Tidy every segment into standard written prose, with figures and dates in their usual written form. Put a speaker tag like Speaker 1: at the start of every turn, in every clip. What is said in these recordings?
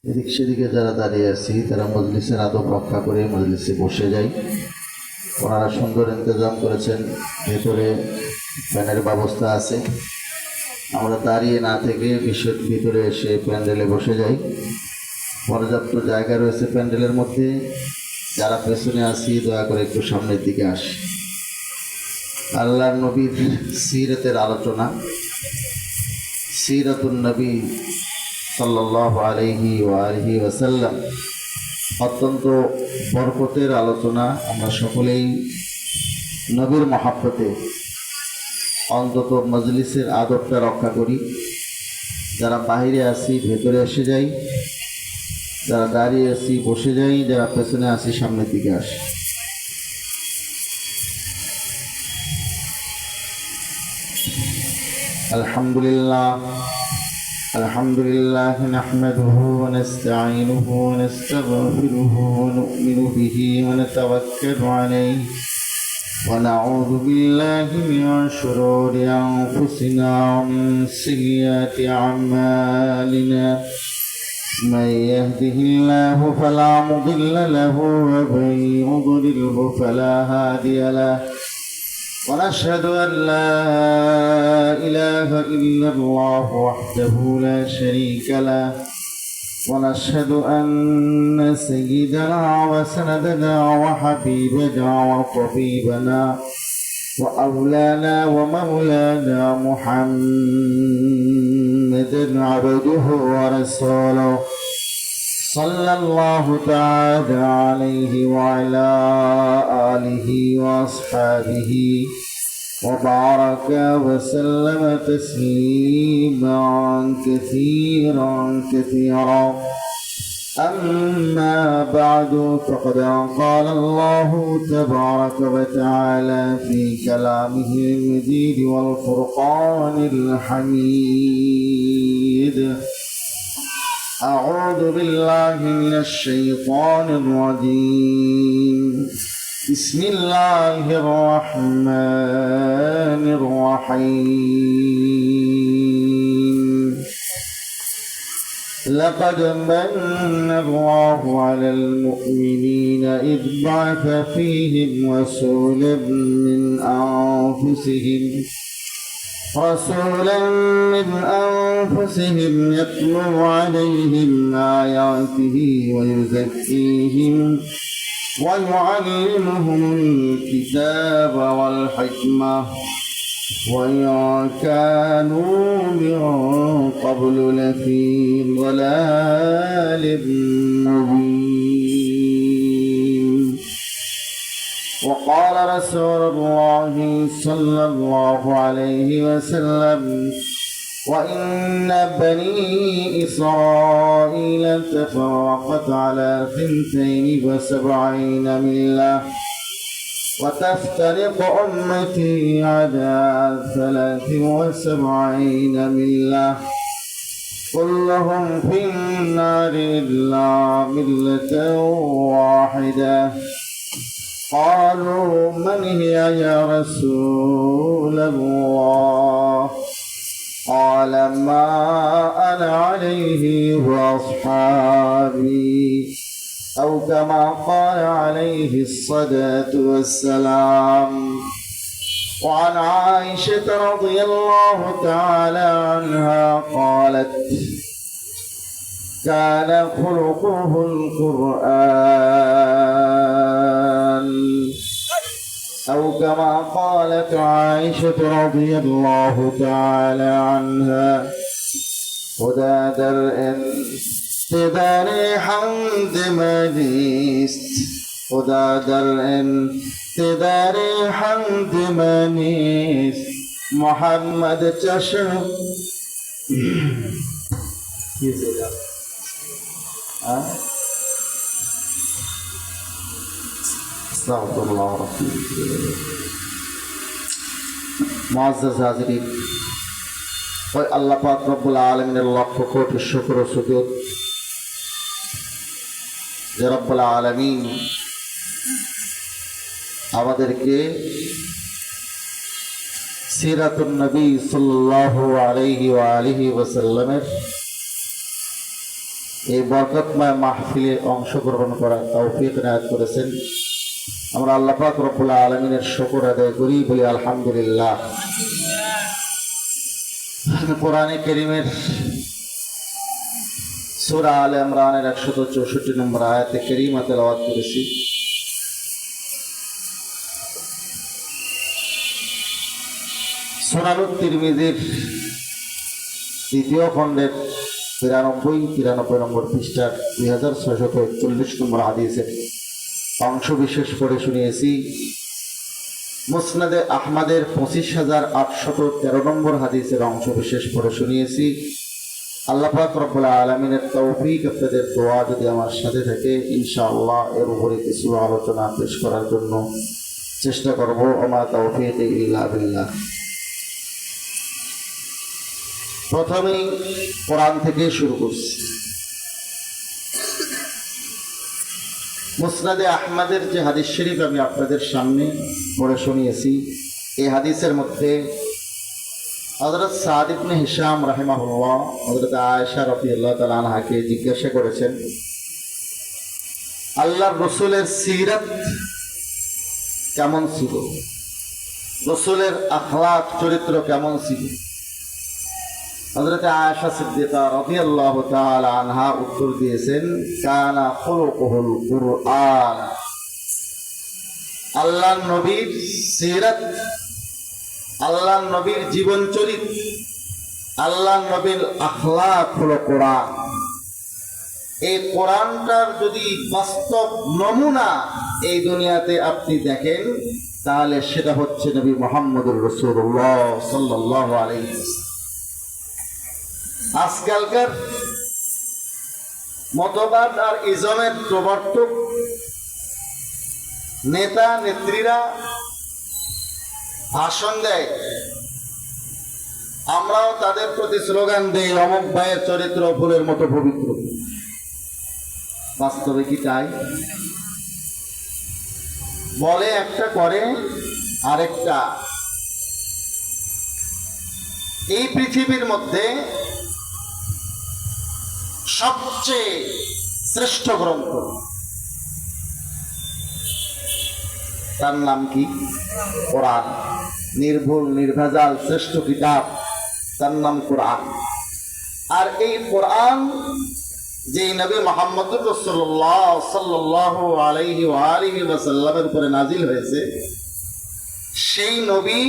Speaker 1: এদিক সেদিকে যারা দাঁড়িয়ে আছি তারা মজলিসের আদব রক্ষা করে মজলিসে বসে যাই। ওনারা সুন্দর ইন্তজাম করেছেন, ভেতরে ফ্যানের ব্যবস্থা আছে। আমরা দাঁড়িয়ে না থেকে ভিতরে এসে প্যান্ডেলে বসে যাই। পর্যাপ্ত জায়গা রয়েছে প্যান্ডেলের মধ্যে। যারা পেছনে আসি দয়া করে একটু সামনের দিকে আসি। আল্লাহর নবীর সিরাতের আলোচনা, সিরাতুন নবী সাল্লাল্লাহু আলাইহি ওয়া আলিহি ওয়াসাল্লাম অত্যন্ত বরকতের আলোচনা। আমরা সকলেই নবীর মহাব্বতে অন্তত মজলিসের আদবটা রক্ষা করি। যারা বাইরে আসি ভেতরে এসে যাই, যারা দাঁড়িয়ে আসি বসে যাই, যারা পেছনে আসি সামনের দিকে আসি। আলহামদুলিল্লাহ আলহামদুলিল্লাহ নাহমাদুহু ওয়া নাস্তাঈনুহু ওয়া নাস্তাগফিরুহু ওয়া নু'মিনু বিহি ওয়া নাতাওয়াক্কালু আলাইহি ওয়া নাউযু বিল্লাহি মিন শুরুরি আনফুসিনা ওয়া মিন সাইয়্যাতি আ'মালিনা। من يهده الله فلا مضل له ومن يضلله فلا هادي له ونشهد أن لا إله إلا الله وحده لا شريك له ونشهد أن سيدنا وسندنا وحبيبنا وطبيبنا وأولانا ومولانا محمدا عبده ورسوله صلى الله تعالى عليه وعلى آله وأصحابه وبارك وسلم تسليما كثيرا كثيرا. أما بعد فقد قال الله تبارك وتعالى في كلامه المجيد والفرقان الحميد: أعوذ بالله من الشيطان الرجيم. بسم الله الرحمن الرحيم. لقد من الله على المؤمنين إذ بعث فيهم رسولا من أنفسهم يتلو عليهم آياته ويزكيهم ويعلمهم الكتاب والحكمة وإن كانوا من قبل لفي ضلال مبين. وقال رسول الله صلى الله عليه وسلم: وإن بني إسرائيل تفرقت على 72 ملة وتفترق أمتي على 73 ملة كلهم في النار إلا ملة واحدة. قالوا: من هي يا رسول الله؟ قال: ما أنا عليه وأصحابي، أو كما قال عليه الصلاة والسلام. وعن عائشة رضي الله تعالى عنها قالت: كان خلقه القرآن، أو كما قالت عائشة رضي الله تعالى عنها: خدا در انتظار حمد منیست، خدا در انتظار حمد منیست، محمد چشم আস্তাগফিরুল্লাহ রাব্বি। মুআজ্জাজ হাজিরিন, ওই আল্লাহ পাক রব্বুল আলামিনের লক্ষ কোটি শুকর ও সুজুদ যে রব্বুল আলামিন আমাদেরকে সিরাতুন নবী সাল্লাল্লাহু আলাইহি ওয়া আলিহি ওয়াসাল্লামের এই বরকতময় মাহফিলে অংশগ্রহণ করার তৌফিক ইনায়াত করেছেন। আমরা আল্লাহ পাক রব্বুল আলামিনের শুকর আদায় করি, বলি আলহামদুলিল্লাহ। কোরআনে কারীমের সূরা আলে ইমরানের 164 নম্বর আয়াতে কারীমা তেলাওয়াত করেছি। সুনানুত তিরমিজির দ্বিতীয় খণ্ডের 93 নম্বর পৃষ্ঠার 2641 নম্বর হাদিসের অংশ বিশেষ করে শুনিয়েছি। মুসনাদে আহমদের 25,813 নম্বর হাদিসের অংশ বিশেষ করে শুনিয়েছি। আল্লাহ পাক রব্বুল আলামিনের তৌফিক, আপনাদের দোয়া যদি আমার সাথে থাকে, ইনশাআল্লাহ এর উপরে কিছু আলোচনা পেশ করার জন্য চেষ্টা করব। ওমা তৌফিক ইল্লা বিল্লাহ। প্রথমেই কোরআন থেকে শুরু করছি। মুসনাদে আহমদের যে হাদিস শরীফ আমি আপনাদের সামনে পড়ে শুনিয়েছি, এই হাদিসের মধ্যে হযরত সাদ ইবনে হিশাম রাহিমাহুল্লাহ হযরত আয়েশা রাদিয়াল্লাহু তাআলা আনহাকে জিজ্ঞাসা করেছেন, আল্লাহর রাসূলের সিরাত কেমন ছিল, রাসূলের আখলাক চরিত্র কেমন ছিল? হযরত আয়েশা সিদ্দিকা রাদিয়াল্লাহু তাআলা আনহা উত্তর দিয়েছেন, কানা খুলুকুহুল কুরআন। আল্লাহর নবীর সিরাত, আল্লাহর নবীর জীবন চরিত্র, আল্লাহর নবীর আখলাক হলো কোরআন। এই কোরআনটার যদি বাস্তব নমুনা এই দুনিয়াতে আপনি দেখেন, তাহলে সেটা হচ্ছে নবী মুহাম্মদুর রাসূলুল্লাহ সাল্লাল্লাহু আলাইহি ওয়াসাল্লাম। আজকালকার মতবাদ আর ইজমের প্রবর্তক নেতা নেত্রীরা ভাষণ দেয়, আমরাও তাদের প্রতি স্লোগান দেই, অমুক ভাইয়ের চরিত্র ফুলের মতো পবিত্র। বাস্তবে কি তাই? বলে একটা, করে আরেকটা। এই পৃথিবীর মধ্যে সবচেয়ে শ্রেষ্ঠ গ্রন্থ, তার নাম কি? কোরআন। নির্ভুল নির্ভেজাল শ্রেষ্ঠ কিতাব, তার নাম কোরআন। আর এই কোরআন যে নবী মুহাম্মদুর রাসূলুল্লাহ সাল্লাল্লাহু আলাইহি ওয়া আলিহি ওয়াসাল্লামের উপরে নাজিল হয়েছে, সেই নবী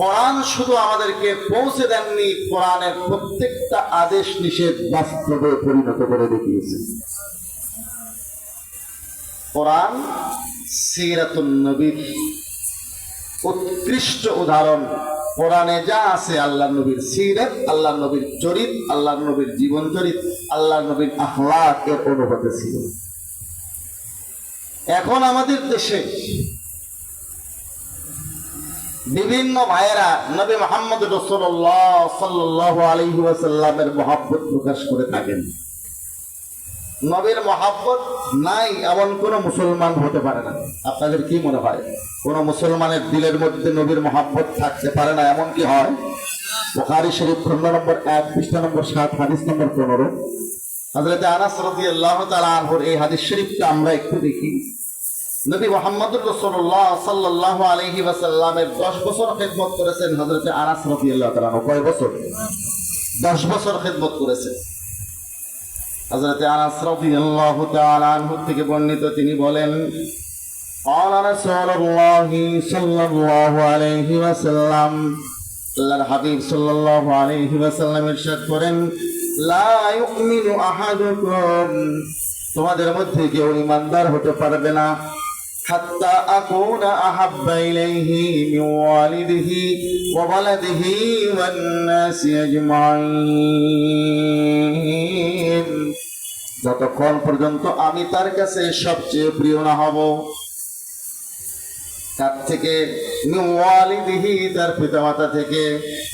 Speaker 1: কোরআন শুধু আমাদেরকে পৌঁছে দেননি, কোরআনের প্রত্যেকটা আদেশ নিষেধ বাস্তবে পরিণত করে দেখিয়েছে। কোরআন সিরাতুন নবীর উৎকৃষ্ট উদাহরণ। কোরআনে যা আছে আল্লাহর নবীর সিরাত, আল্লাহর নবীর চরিত্র, আল্লাহর নবীর জীবন চরিত্র, আল্লাহর নবীর আখলাক এর অনুপাতে ছিল। এখন আমাদের দেশে বিভিন্ন ভাইয়েরা নবী মুহাম্মদ রাসূলুল্লাহ সাল্লাল্লাহু আলাইহি ওয়াসাল্লামের মহব্বত প্রকাশ করে থাকেন। নবীর মহব্বত নাই এমন কোন মুসলমান হতে পারে না। আপনাদের কি মনে হয়, কোন মুসলমানের দিলের মধ্যে নবীর মহব্বত থাকতে পারে না? এমন কি হয়? বুখারী শরীফ খণ্ড নম্বর 1 পৃষ্ঠা নম্বর 7 হাদিস নম্বর 15 হযরত আনাস রাদিয়াল্লাহু তাআলা আনহুর এই হাদিস শরীফটা আমরা একটু দেখি। নবী মুহাম্মদুর রাসূলুল্লাহ সাল্লাল্লাহু আলাইহি ওয়াসাল্লামের 10 বছর খিদমত করেছেন হযরত আনাস রাদিয়াল্লাহু তাআলা আনহু। কয় বছর? 10 বছর খিদমত করেছেন। হযরত আনাস রাদিয়াল্লাহু তাআলা আনহু থেকে বর্ণিত, তিনি বলেন, قال رسول الله صلى الله عليه وسلم, আল্লাহর হাবিব সাল্লাল্লাহু আলাইহি ওয়াসাল্লাম ইরশাদ করেন, লা ইউমিনু আহাদুকুম, তোমাদের মধ্যে কেউ ঈমানদার হতে পারবে না, হাত্তা আকুনা আহাব্বা ইলাইহি মিন ওয়ালিদিহি ওয়া ওয়ালাদিহি ওয়ান নাসি আজমাইন, যতক্ষণ পর্যন্ত আমি তার কাছে সবচেয়ে প্রিয় না হব। তার থেকে, মিন ওয়ালিদিহি তার পিতামাতা থেকে,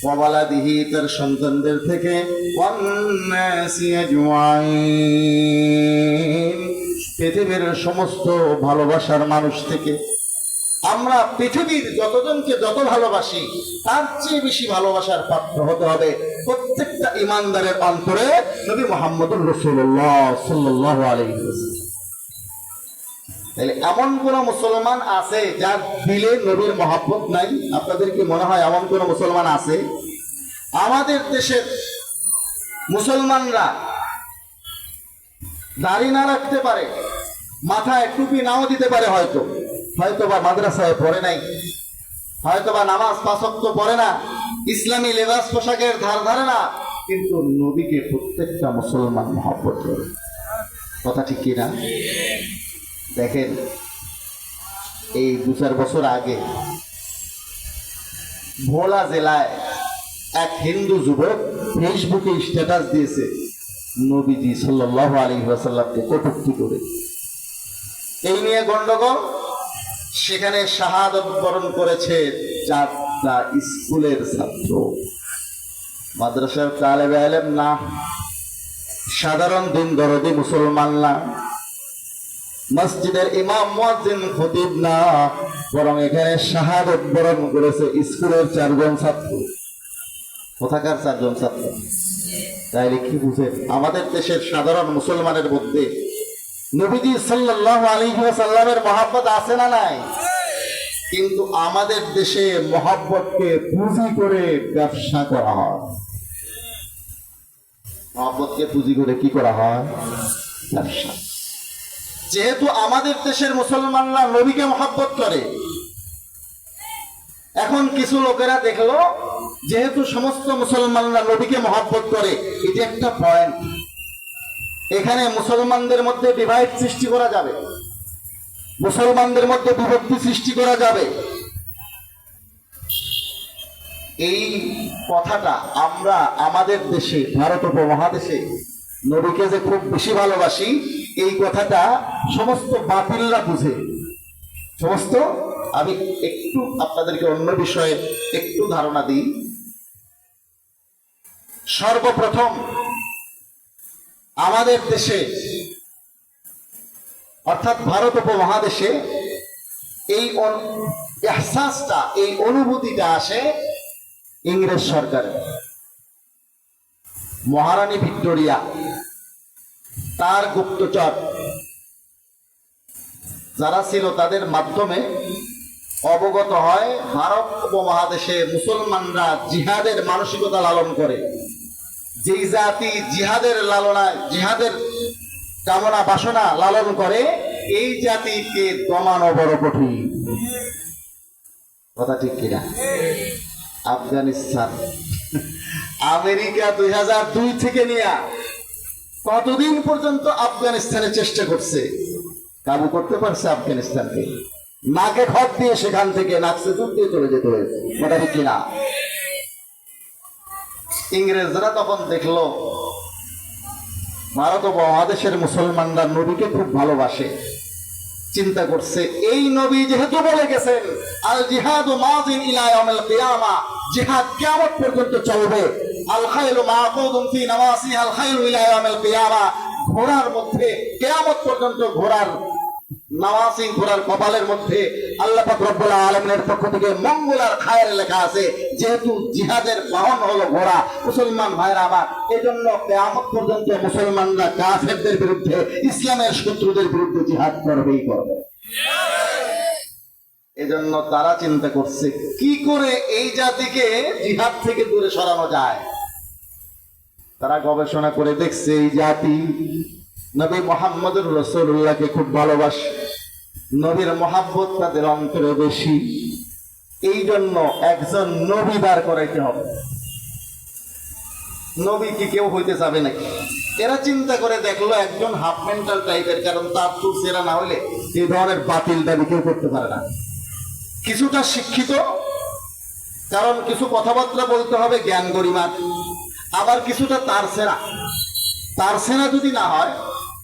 Speaker 1: ওয়া ওয়ালাদিহি তার সন্তানদের থেকে, ওয়ান নাসি আজমাইন পৃথিবীর সমস্ত ভালোবাসার মানুষ থেকে, আমরা পৃথিবীর যতজনকে যত ভালোবাসি তার চেয়ে বেশি ভালোবাসার পাত্র হতে হবে প্রত্যেকটা ইমানদারের অন্তরে নবী মুহাম্মদুর রাসূলুল্লাহ সাল্লাল্লাহু আলাইহি ওয়াসাল্লাম। তাহলে এমন কোন মুসলমান আছে যার দিলে নবীর মহব্বত নাই? আপনাদের কি মনে হয় এমন কোন মুসলমান আছে? আমাদের দেশের মুসলমানরা দাড়ি না রাখতে পারে, মাথায় টুপি নাও দিতে পারে, হয়তো বা মাদ্রাসায় পড়ে নাই, হয়তো বা নামাজ পাঁচ ওয়াক্ত পড়ে না, ইসলামী লেবাস পোশাকের ধার ধারে না, কিন্তু নবীকে প্রত্যেকটা মুসলমান মহব্বত করে। কথা ঠিক কিনা? দেখেন, এই 2-4 বছর আগে ভোলা জেলায় এক হিন্দু যুবক ফেসবুকে স্ট্যাটাস দিয়েছে নবীজি সাল্লাল্লাহু আলাইহি ওয়াসাল্লামকে কটূক্তি করে। এই নিয়ে গন্ডগোল। সেখানে শাহাদাত বরণ করেছে 4টা স্কুলের ছাত্র, মাদ্রাসার তালেবে ইলম না, সাধারণ দিন দরদি মুসলমান না, মসজিদের ইমাম মুয়াজ্জিন খতিব না, বরং এখানে শাহাদাত বরণ করেছে স্কুলের 4 জন ছাত্র। কোথাকার 4 জন ছাত্র? তাইলে কি বুঝেন, আমাদের দেশের সাধারণ মুসলমানের মধ্যে নবীজি সাল্লাল্লাহু আলাইহি ওয়াসাল্লামের মহব্বত আছে না নাই? কিন্তু আমাদের দেশে মহব্বতকে পুঁজি করে ব্যবসা করা হয়। মহব্বতকে পুঁজি করে কি করা হয়? ব্যবসা। যেহেতু আমাদের দেশের মুসলমানরা নবীকে মহব্বত করে, এখন কিছু লোকেরা দেখলো যেহেতু সমস্ত মুসলমানরা নবীকে মহব্বত করে, এটি একটা পয়েন্ট, এখানে মুসলমানদের মধ্যে ডিভাইড সৃষ্টি করা যাবে, মুসলমানদের মধ্যে বিভক্তি সৃষ্টি করা যাবে। এই কথাটা আমরা আমাদের দেশে, ভারত উপমহাদেশে নবীকে যে খুব বেশি ভালোবাসি, এই কথাটা সমস্ত বাতিলরা বুঝে। সমস্ত, আমি একটু আপনাদেরকে অন্য বিষয়ে একটু ধারণা দিই। সর্বপ্রথম আমাদের দেশে অর্থাৎ ভারত উপমহাদেশে এই ইহসাসটা, এই অনুভূতিটা আসে ইংরেজ সরকারের। মহারানী ভিক্টোরিয়া তার গুপ্তচর যারা ছিল তাদের মাধ্যমে অবগত হয় ভারত উপমহাদেশে মুসলমানরা জিহাদের মানসিকতা লালন করে। যেই জাতি জিহাদের লালনায়, জিহাদের কামনা বাসনা লালন করে, এই জাতিকে দমানো বড় কঠিন। কথা ঠিক কিনা? আফগানিস্তান, আমেরিকা 2002 থেকে নিয়ে কতদিন পর্যন্ত আফগানিস্তানে চেষ্টা করছে, কাবু করতে পারছে আফগানিস্তানকে? নাকে খত দিয়ে সেখান থেকে নাকসে দুধ দিয়ে চলে যেতে হয়েছে। কথা ঠিক কিনা? ইংরেজরা তখন দেখলো ভারত উপমহাদেশের মুসলমানরা নবীকে খুব ভালোবাসে, চিন্তা করছে এই নবী যেহেতু বলে গেছেন আল জিহাদু মাযিন ইলা ইয়াউমিল কিয়ামা, জিহাদ কিয়ামত পর্যন্ত চলবে, আল খায়লু মাকুদুন ফি নাওয়াসিহাল খায়লু ইলা ইয়াউমিল কিয়ামা, ঘোড়ার মধ্যে কিয়ামত পর্যন্ত ঘোড়ার নাওয়াসি, ঘোড়ার কপালের মধ্যে আল্লাহ পাক রব্বুল আলামিনের পক্ষ থেকে মঙ্গল আর খায়ের লেখা আছে। যেহেতু জিহাদের বাহন হলো ঘোড়া, মুসলমান ভাইরা আমার, এজন্য কিয়ামত পর্যন্ত মুসলমানরা কাফেরদের বিরুদ্ধে, ইসলামের শত্রুদের বিরুদ্ধে জিহাদ করবেই করবে। এজন্য তারা চিন্তা করছে কি করে এই জাতিকে জিহাদ থেকে দূরে সরানো যায়। তারা গবেষণা করে দেখছে এই জাতি নবী মুহাম্মদুর রাসূলুল্লাহকে খুব ভালোবাসে, নবীর মহব্বত তাদের অন্তরে বেশি, এই জন্য একজন নবী দাঁড় করাইতে হবে। নবী কি কেউ হইতে যাবে নাকি? এরা চিন্তা করে দেখলো একজন হাফ মেন্টাল টাইপের, কারণ তার তো সেরা না হলে এই ধরনের বাতিল দাবি কেউ করতে পারে না। কিছুটা শিক্ষিত, কারণ কিছু কথাবার্তা বলতে হবে জ্ঞান গরিমার, আবার কিছুটা তার সেনা যদি না হয়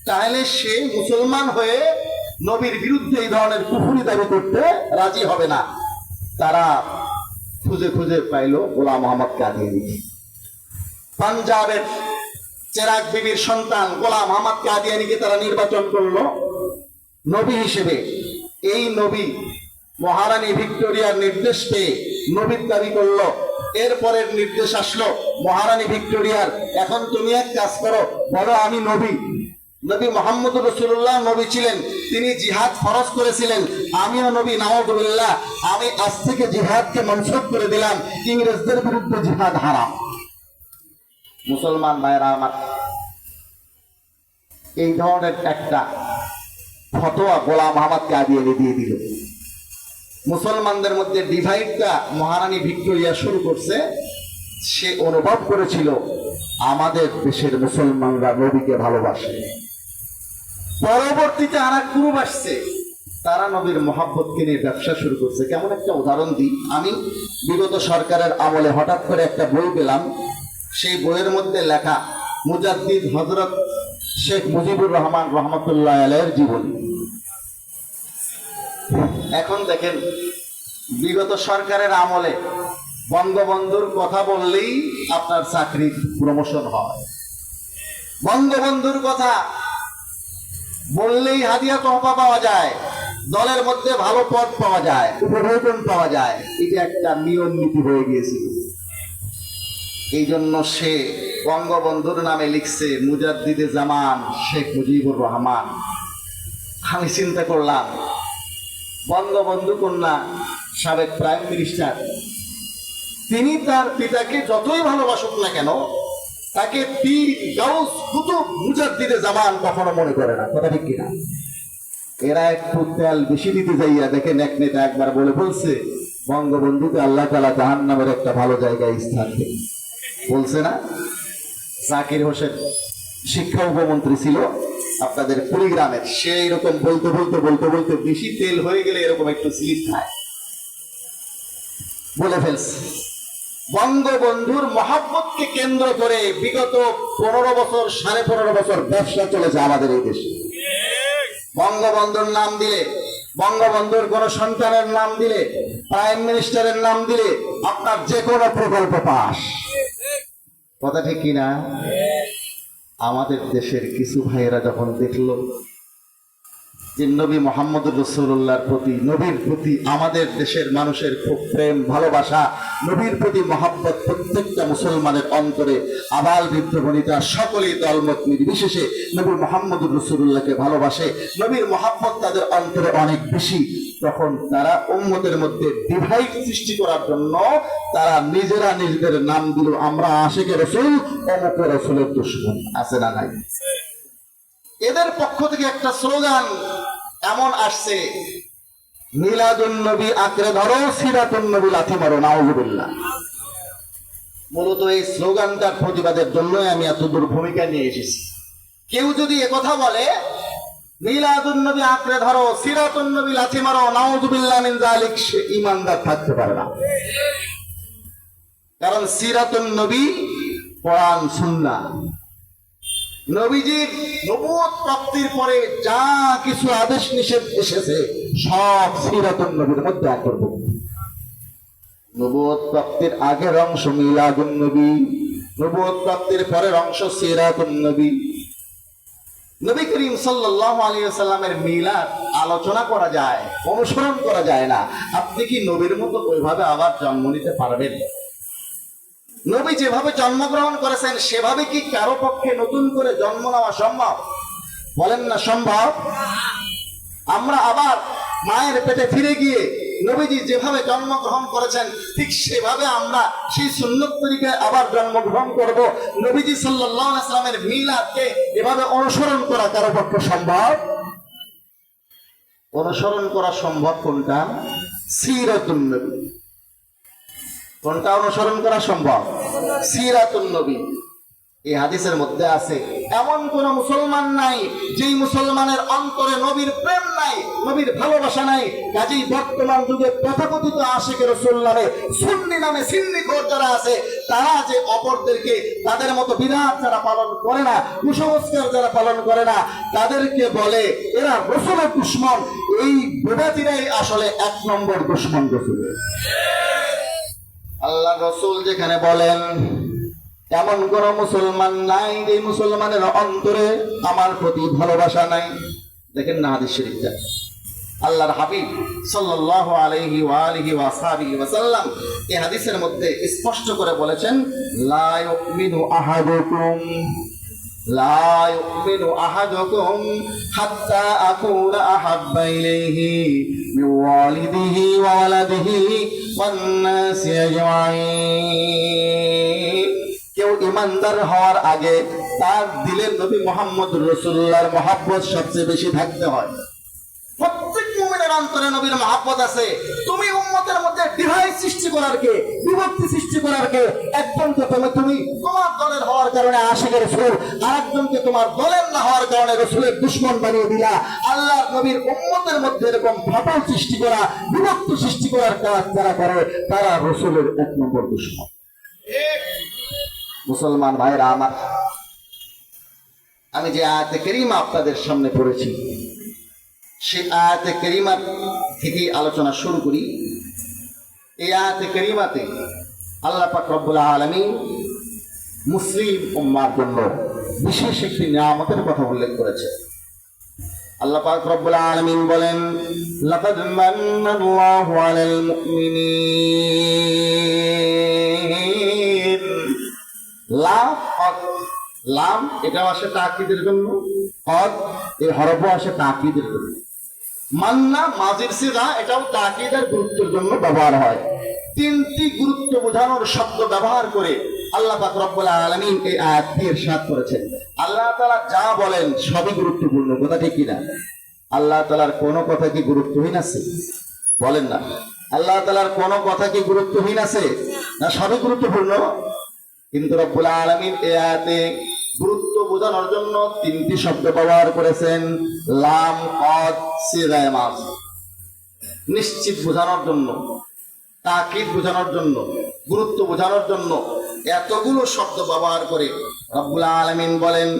Speaker 1: তাহলে সে মুসলমান হয়ে নবীর বিরুদ্ধে এই ধরনের কুফরি দাবি করতে রাজি হবে না। তারা খুঁজে খুঁজে পাইল গোলাম মোহাম্মদ কাদিয়ানী। পাঞ্জাবের চেরাগ বিবির সন্তান গোলাম মোহাম্মদ কাদিয়ানীকে তারা নির্বাচন করলো নবী হিসেবে। এই নবী মহারানী ভিক্টোরিয়ার নির্দেশ পেয়ে নবীর দাবি করলো। এরপরের নির্দেশ আসলো মহারানী ভিক্টোরিয়ার, এখন তুমি এক কাজ করো, বলো আমি নবী। নবী মুহাম্মদ রাসূলুল্লাহ নবী ছিলেন, তিনি জিহাদ ফরজ করেছিলেন, আমিও নবী, নাউযুবিল্লাহ, আমি আজ থেকে জিহাদকে মনসুখ করে দিলাম, ইংরেজদের বিরুদ্ধে জিহাদ হারাম। মুসলমান ভাইরা আমার, এই ধরনের একটা ফতোয়া গোলাম আহমদ কাদিয়ানী দিয়ে দিল। মুসলমানদের মধ্যে ডিভাইডটা মহারানী ভিক্টোরিয়া শুরু করছে। সে অনুভব করেছিল আমাদের দেশের মুসলমানরা নবীকে ভালোবাসে। পরবর্তীতে আর এক গ্রুপ আসছে, তারা নবীর মহব্বতকে নিয়ে ব্যবসা শুরু করছে। কেমন একটা উদাহরণ দিই, আমি বিগত সরকারের আমলে হঠাৎ করে একটা বই পেলাম, সেই বইয়ের মধ্যে লেখা মুজাদ্দিদ হযরত শেখ মুজিবুর রহমান রহমতুল্লাহ আলাইহির জীবনী। এখন দেখেন, বিগত সরকারের আমলে বঙ্গবন্ধুর কথা বললেই আপনার চাকরির প্রমোশন হয়, বঙ্গবন্ধুর কথা বললেই হাদিয়া তোহফা পাওয়া যায়, দলের মধ্যে ভালো পদ পাওয়া যায়, উপবেতন পাওয়া যায়। এটা একটা নিয়ম নীতি হয়ে গিয়েছিল। এই জন্য সে বঙ্গবন্ধুর নামে লিখছে মুজাদ্দিদে জামান শেখ মুজিবুর রহমান। আমি চিন্তা করলাম, বঙ্গবন্ধু কন্যা সাবেক প্রাইম মিনিস্টার, তিনি তার পিতাকে যতই ভালোবাসুক না কেন, তাকে পীর গাউস কুতুব মুজাদ্দিদে জামান কখনো মনে করে না। কথা ঠিক কিনা? এরা একটু তেল বেশি দিতে যাইয়া দেখেন, এক নেতা একবার বলে বলছে বঙ্গবন্ধুকে আল্লাহ তাআলা জাহান্নামের একটা ভালো জায়গায় স্থান দেন, বলছে না? জাকির হোসেন শিক্ষা উপমন্ত্রী ছিল আপনাদের কুড়িগ্রামের, সে এরকম বলতে বলতে বলতে বলতে বেশি তেল হয়ে গেলে এরকম একটু স্লিপ খায়, বলে ফেলছে। বঙ্গবন্ধুর মহব্বতকে কেন্দ্র করে বিগত 15 বছর 15.5 বছর ব্যবসা চলেছে আমাদের এই দেশে। বঙ্গবন্ধুর নাম দিলে, বঙ্গবন্ধুর কোন সন্তানের নাম দিলে, প্রাইম মিনিস্টারের নাম দিলে আপনার যে কোনো প্রকল্প পাস। কথা ঠিক কিনা? আমাদের দেশের কিছু ভাইয়েরা যখন দেখলো যে নবী মুহাম্মদুর রাসূলুল্লাহর প্রতি, নবীর প্রতি আমাদের দেশের মানুষের খুব প্রেম ভালোবাসা, নবীর প্রতি মহব্বত প্রত্যেকটা মুসলমানের অন্তরে, আবাল বৃদ্ধ বনিতা সকলেই দলমত নির্বিশেষে নবী মুহাম্মদুর রাসূলুল্লাহকে ভালোবাসে, নবীর মহব্বত তাদের অন্তরে অনেক বেশি, তখন তারা উম্মতের মধ্যে ডিভাইড সৃষ্টি করার জন্য তারা নিজেরা নিজেদের নাম দিল, আমরা আশিকে রাসূল, অমুক রাসূলের দুশমন। আছে না নাই? এদের পক্ষ থেকে একটা স্লোগান এমন আসছে, মিলাদুন নবী আঁকড়ে ধরো, সিরাতুন নবী লাথি মারো, নাউযুবিল্লাহ। মূলত এই স্লোগানটার প্রতিবাদের জন্যই আমি এতদূর ভূমিকা নিয়ে এসেছি। কেউ যদি একথা বলে মিলাদুন নবী আঁকড়ে ধরো, সিরাতুন নবী লাথি মারো, নাউযুবিল্লাহ মিন যালিক, সে ঈমানদার থাকতে পারে না। কারণ সিরাতুন নবী কোরআন সুন্নাহ, নবীজির নবুয়ত প্রাপ্তির পরে যা কিছু আদেশ নিষেধ এসেছে সব সিরাতুন নবীর মধ্যে অন্তর্ভুক্ত। নবুয়ত প্রাপ্তির আগের অংশ মিলাদুন নবী, নবুয়ত প্রাপ্তির পরের অংশ সিরাতুন নবী। নবী করিম সাল্লাল্লাহু আলাইহি ওয়াসাল্লামের মিলাদ আলোচনা করা যায়, অনুসরণ করা যায় না। আপনি কি নবীর মতো ওইভাবে আবার জন্ম নিতে পারবেন? নবী যেভাবে জন্মগ্রহণ করেছেন সেভাবে কি কারো পক্ষে নতুন করে জন্ম নেওয়া সম্ভব? বলেন না সম্ভব? আমরা আবার মায়ের পেটে ফিরে গিয়ে নবীজি যেভাবে জন্মগ্রহণ করেছেন ঠিক সেভাবে আমরা সেই সুন্নত তরিকায় আবার জন্মগ্রহণ করব। নবীজি সাল্লাল্লাহু আলাইহি ওয়াসাল্লামের মিলাদকে এভাবে অনুসরণ করা কারো পক্ষে সম্ভব? অনুসরণ করা সম্ভব কোনটা? সিরাতুন নবী। কোনটা অনুসরণ করা সম্ভব? সিরাতুন নবী। এই হাদিসের মধ্যে আছে, এমন কোন মুসলমান নাই যেই মুসলমানের অন্তরে নবীর প্রেম নাই, নবীর ভালোবাসা নাই। কাজেই বর্তমান যুগে তথাকথিত আশিকে রাসূল নামে, সুন্নি নামে সিন্নিখোর যারা আছে, তারা যে অপরদেরকে তাদের মতো বিধাত যারা পালন করে না, কুসংস্কার যারা পালন করে না, তাদেরকে বলে এরা রাসূলের দুশমন। এই বিদাতিরাই আসলে 1 নম্বর দুশমন রাসূলের। আল্লাহ রাসূল যেখানে বলেন এমন কোন মুসলমান নাই যে মুসলমানের অন্তরে আমার প্রতি ভালোবাসা নাই। দেখেন না হাদিস শরীফটা, আল্লাহর হাবিব সাল্লাল্লাহু আলাইহি ওয়া আলিহি ওয়া সাহবিহি ওয়াসাল্লাম এই হাদিসের মধ্যে স্পষ্ট করে বলেছেন, লা ইউমিনু আহাদুকুম হাত্তা আকুনা আহাব্বা ইলাইহি মিন ওয়ালিদিহি ওয়া ওয়ালাদিহি ওয়ান নাসি আজমাইন। কেউ ইমানদার হওয়ার আগে তার দিলের নবী মুহাম্মদ রাসূলুল্লাহর মহব্বত সবচেয়ে বেশি থাকতে হয়। প্রত্যেক মুমিনের অন্তরে নবীর মহব্বত আছে। তুমি উম্মতের মধ্যে ডিভাইড সৃষ্টি করার কে, বিভক্তি সৃষ্টি করার কে? একজনকে তুমি তোমার দলের হওয়ার কারণে আশিক রাসূল, আরেকজনকে তোমার দলের না হওয়ার কারণে রাসূলের দুশমন বানিয়ে দিলা। আল্লাহর নবীর উম্মতের মধ্যে এরকম ফাটল সৃষ্টি করা, বিভক্তি সৃষ্টি করার কাজ যারা করে তারা রাসূলের এক নম্বর দুশমন। মুসলমান ভাইরা আমার, আমি যে আয়াতে কারিমা আপনাদের সামনে পড়েছি সেই আয়াতে কারিমা থেকে আলোচনা শুরু করি। এই আয়াতে কারিমাতে আল্লাহ পাক রব্বুল আলামিন মুসলিম উম্মার জন্য বিশেষ একটি নিয়ামতের কথা উল্লেখ করেছে। আল্লাহ পাক রব্বুল আলামিন বলেন, লাকাদ মান্নাল্লাহু আলাল মুমিনিন। লাম এটাও আসে তাকিদের জন্য, কদ এই হরফও আসে তাকিদের জন্য। মান্না মাজির সিগা এটাও তাকিদের গুরুত্বের জন্য ব্যবহার হয়। তিনটি গুরুত্ব বোঝানোর শব্দ ব্যবহার করে আল্লাহ পাক রব্বুল আলামিন এই আয়াতটি ইরশাদ করেছেন। আল্লাহ তাআলা যা বলেন সবই গুরুত্বপূর্ণ, কথা ঠিক কিনা? আল্লাহ তাআলার কোনো কথা কি গুরুত্বহীন আছে? বলেন না। আল্লাহ তাআলার কোনো কথা কি গুরুত্বহীন আছে? না, সবই গুরুত্বপূর্ণ। কিন্তু রব্বুল আলামিন এই আয়াতে গুরুত্ব বোঝানোর জন্য তিনটি শব্দ ব্যবহার করেছেন, লাম, কদ, সিগায়ে মাজ। নিশ্চিত বোঝানোর জন্য, তাকিদ বোঝানোর জন্য, গুরুত্ব বোঝানোর জন্য এতগুলো শব্দ ব্যবহার করে রব্বুল আলামিন বলেন,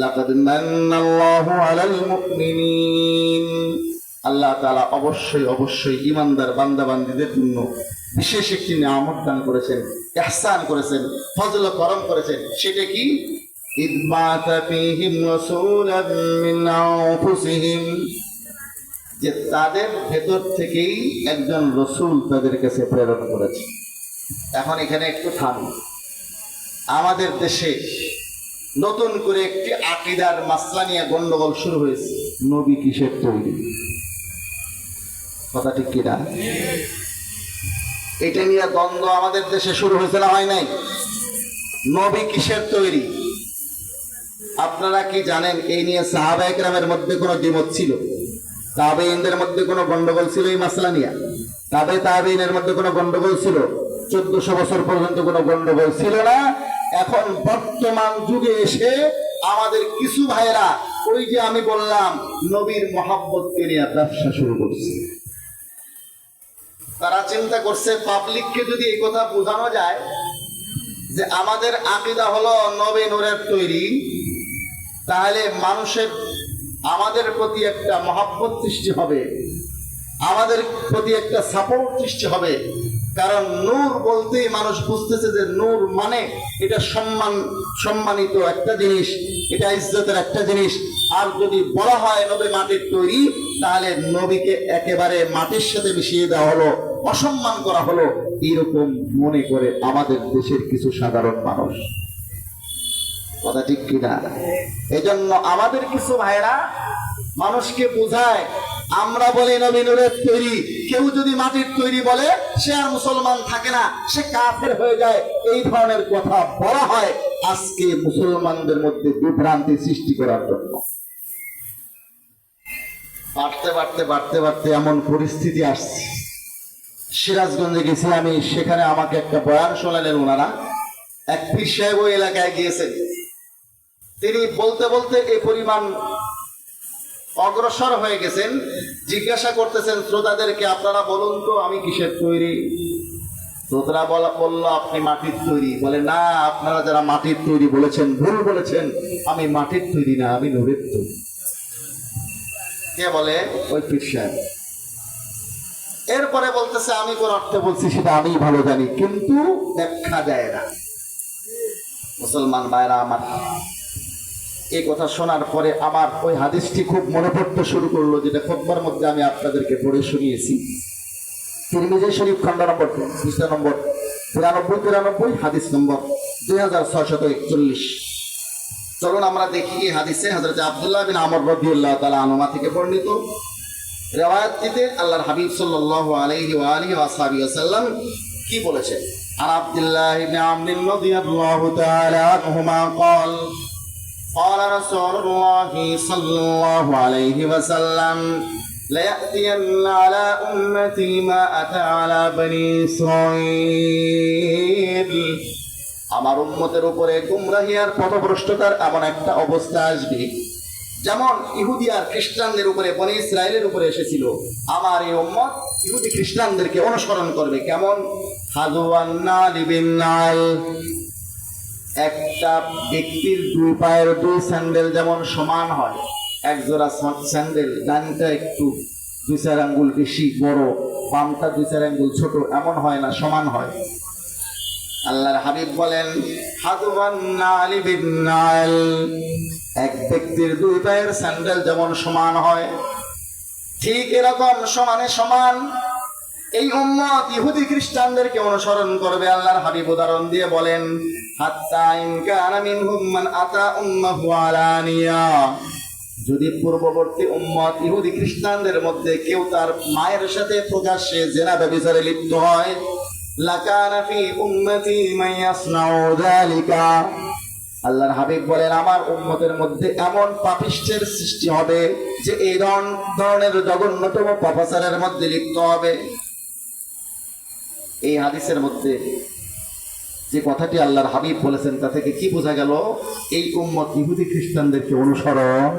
Speaker 1: লাকাদ মান্নাল্লাহু আলাল মুমিনিন। আল্লাহ তাআলা অবশ্যই অবশ্যই ঈমানদার বান্দাবান্দীদের জন্য বিশেষ একটি নিয়ামত দান করেছেন, ইহসান করেছেন, ফজল ও করম করেছেন। সেটা কি? ইয বা'আসা ফীহিম রাসূলাম মিন আনফুসিহিম, যে তাদের ভেতর থেকেই একজন রাসূল তাদের কাছে প্রেরণ করেছে। এখন এখানে একটু থামুন। আমাদের দেশে নতুন করে একটি আকীদার মাসলা নিয়ে গন্ডগোল শুরু হয়েছে, নবী কিসের তৈরি? কথা ঠিক কিনা? এটা নিয়ে দ্বন্দ্ব আমাদের দেশে শুরু হয়েছে না হয় নাই? নবী কিসের তৈরি? আপনারা কি জানেন এই নিয়ে সাহাবায়ে কেরামের মধ্যে কোনো দ্বিমত ছিল? তাবেঈনদের মধ্যে কোনো গন্ডগোল ছিল এই মাসলা নিয়ে? তাবেঈনের মধ্যে কোনো গন্ডগোল ছিল? 1400 বছর পর্যন্ত কোনো গন্ডগোল ছিল না। এখন বর্তমান যুগে এসে আমাদের কিছু ভাইরা ওই যে আমি বললাম নবীর মহব্বতকে নিয়ে ব্যবসা শুরু করছে। তারা চিন্তা করছে পাবলিককে যদি এই কথা বোঝানো যায় যে আমাদের আকীদা হলো নবী নূরের তৈরি, তাহলে মানুষের আমাদের প্রতি একটা মহব্বত সৃষ্টি হবে, আমাদের প্রতি একটা সাপোর্ট সৃষ্টি হবে। কারণ নূর বলতেই মানুষ বুঝতেছে যে নূর মানে এটা সম্মানিত একটা জিনিস, এটা ইজ্জতের একটা জিনিস। আর যদি বলা হয় নবী মাটির তৈরি, তাহলে নবীকে একেবারে মাটির সাথে মিশিয়ে দেওয়া হলো, অসম্মান করা হলো, এরকম মনে করে আমাদের দেশের কিছু সাধারণ মানুষ। কথা ঠিক কিনা? এজন্য আমাদের কিছু ভাইরা মানুষকে বোঝায়, আমরা বলি নবী নূরের তৈরি, কেউ যদি মাটির তৈরি বলে সে আর মুসলমান থাকে না, সে কাফের হয়ে যায়। এই ধরনের কথা বলা হয় আজকে মুসলমানদের মধ্যে বিভ্রান্তি সৃষ্টি করার জন্য। বাড়তে বাড়তে বাড়তে বাড়তে এমন পরিস্থিতি আসছে। সিরাজগঞ্জে গেছি আমি, সেখানে আমাকে একটা বয়ান শোনালেন ওনারা। এক পীর সাহেব ওই এলাকায় গিয়েছেন, তিনি বলতে বলতে এই পরিমাণ অগ্রসর হয়ে গেছেন, জিজ্ঞাসা করতেছেন শ্রোতাদেরকে, আপনারা বলুন তো আমি কিসের তৈরি? শ্রোতারা বললো আপনি মাটির তৈরি। বলে না, আপনারা যারা মাটির তৈরি বলেছেন ভুল বলেছেন, আমি মাটির তৈরি না, আমি নূরের তৈরি। কে বলে? ওই পীর সাহেব। এরপরে বলতেছে আমি কোন অর্থে বলছি সেটা আমি ভালো জানি, কিন্তু ব্যাখ্যা দেয় না। মুসলমান ভাইরা আমার, এই কথা শোনার পরে আমার ওই হাদিসটি খুব মনে পড়তে শুরু করলো, যেটা খুতবার মধ্যে আমি আপনাদেরকে পড়ে শুনিয়েছি। তিরমিজি শরীফ খণ্ড নম্বর পৃষ্ঠা নম্বর 93 হাদিস নম্বর 2641। চলুন আমরা দেখি এই হাদিসে হযরত আব্দুল্লাহ বিন আমর রাদিয়াল্লাহু তাআলা আনহু থেকে বর্ণিত রিওয়ায়াতটিতে আল্লাহর হাবিব সাল্লাল্লাহু আলাইহি ওয়া আলিহি ওয়াসাল্লাম কি বলেছেন। আর আব্দুল্লাহ ইবনে আমর রাদিয়াল্লাহু তাআলা আনহুমা قال قال رسول الله صلى الله عليه وسلم ليأتين على أمتي ما أتى على بني إسرائيل আমার উম্মতের উপরে গুমরাহি আর পথভ্রষ্টতার এমন একটা অবস্থা আসবে যেমন ইহুদি আর খ্রিস্টানদের উপরে বনি ইসরায়েলের উপরে এসেছিল। আমার এই উম্মত ইহুদি খ্রিস্টানদেরকে অনুসরণ করবে। কেমন? হাদুয়ান নাল বিন নাল, একটা ব্যক্তির দুই পায়ের দুই স্যান্ডেল যেমন সমান হয়, এক জোড়া স্যান্ডেল ডানটা একটু 2-4 আঙ্গুল বেশি বড়, বামটা 2-4 আঙ্গুল ছোট, এমন হয় না, সমান হয়। আল্লাহর হাবিব বলেন হাদুয়ান নাল বিন নাল, এক ব্যক্তির দুই পায়ের স্যান্ডেল যেমন সমান হয়, ঠিক এরকম সমানে সমান এই উম্মত ইহুদি খ্রিস্টানদেরকে অনুসরণ করবে। আল্লাহর হাবিব উদাহরণ দিয়ে বলেন হাত্তা ইন কানা মিনহুম মান আতা উম্মাহু আলানিয়া, যদি পূর্ববর্তী উম্মত ইহুদি খ্রিস্টানদের মধ্যে কেউ তার মায়ের সাথে প্রকাশ্যে জিনা ব্যভিচারে লিপ্ত হয়, লাকানা ফি উম্মতি মান ইয়াসনাউ যালিকা, আল্লাহর হাবিব বলেন আমার উম্মতের মধ্যে এমন পাপিষ্ঠের সৃষ্টি হবে যে এই ধরনের জঘন্যতম পাপাচারের মধ্যে লিপ্ত হবে। এই হাদিসের মধ্যে যে কথাটি আল্লাহর হাবিব বলেছেন তা থেকে কি বোঝা গেল? এই উম্মত ইহুদি খ্রিস্টানদেরকে অনুসরণ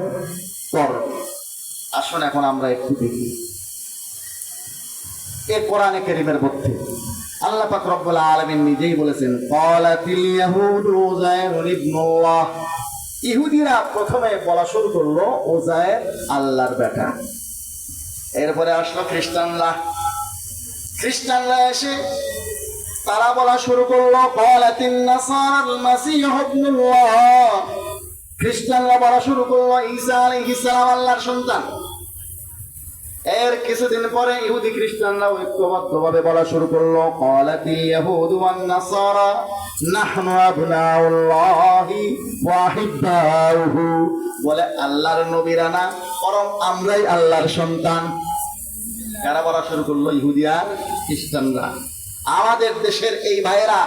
Speaker 1: করবে। আসুন এখন আমরা একটু দেখি এই কোরআনে কারীমের মধ্যে আল্লাহ পাক রব্বুল আলামিন নিজেই বলেছেন ক্বালাতিল ইয়াহুদু উযায়রুন ইবনুল্লাহ, ইহুদিরা প্রথমে বলা শুরু করলো উযায়ের আল্লাহর বেটা। এরপরে আসলো খ্রিস্টানরা এসে তারা বলা শুরু করলো ক্বালাতিন নাসারাল মাসীহু ইবনুল্লাহ, খ্রিস্টানরা বলা শুরু করলো ঈসা আলাইহিস সালাম আল্লাহর সন্তান। এর কিছুদিন পরে ইহুদি খ্রিস্টানরা ঐক্যবদ্ধভাবে বলা শুরু করলো ক্বালাতিল ইয়াহুদু ওয়ান নাসারা নাহনু আবনাউল্লাহি ওয়া আহিব্বাউহু, বলে আল্লাহর নবীরা না বরং আমরাই আল্লাহর সন্তান। কারা বলা শুরু করলো? ইহুদি আর খ্রিস্টানরা। আমাদের দেশের এই ভাইয়েরা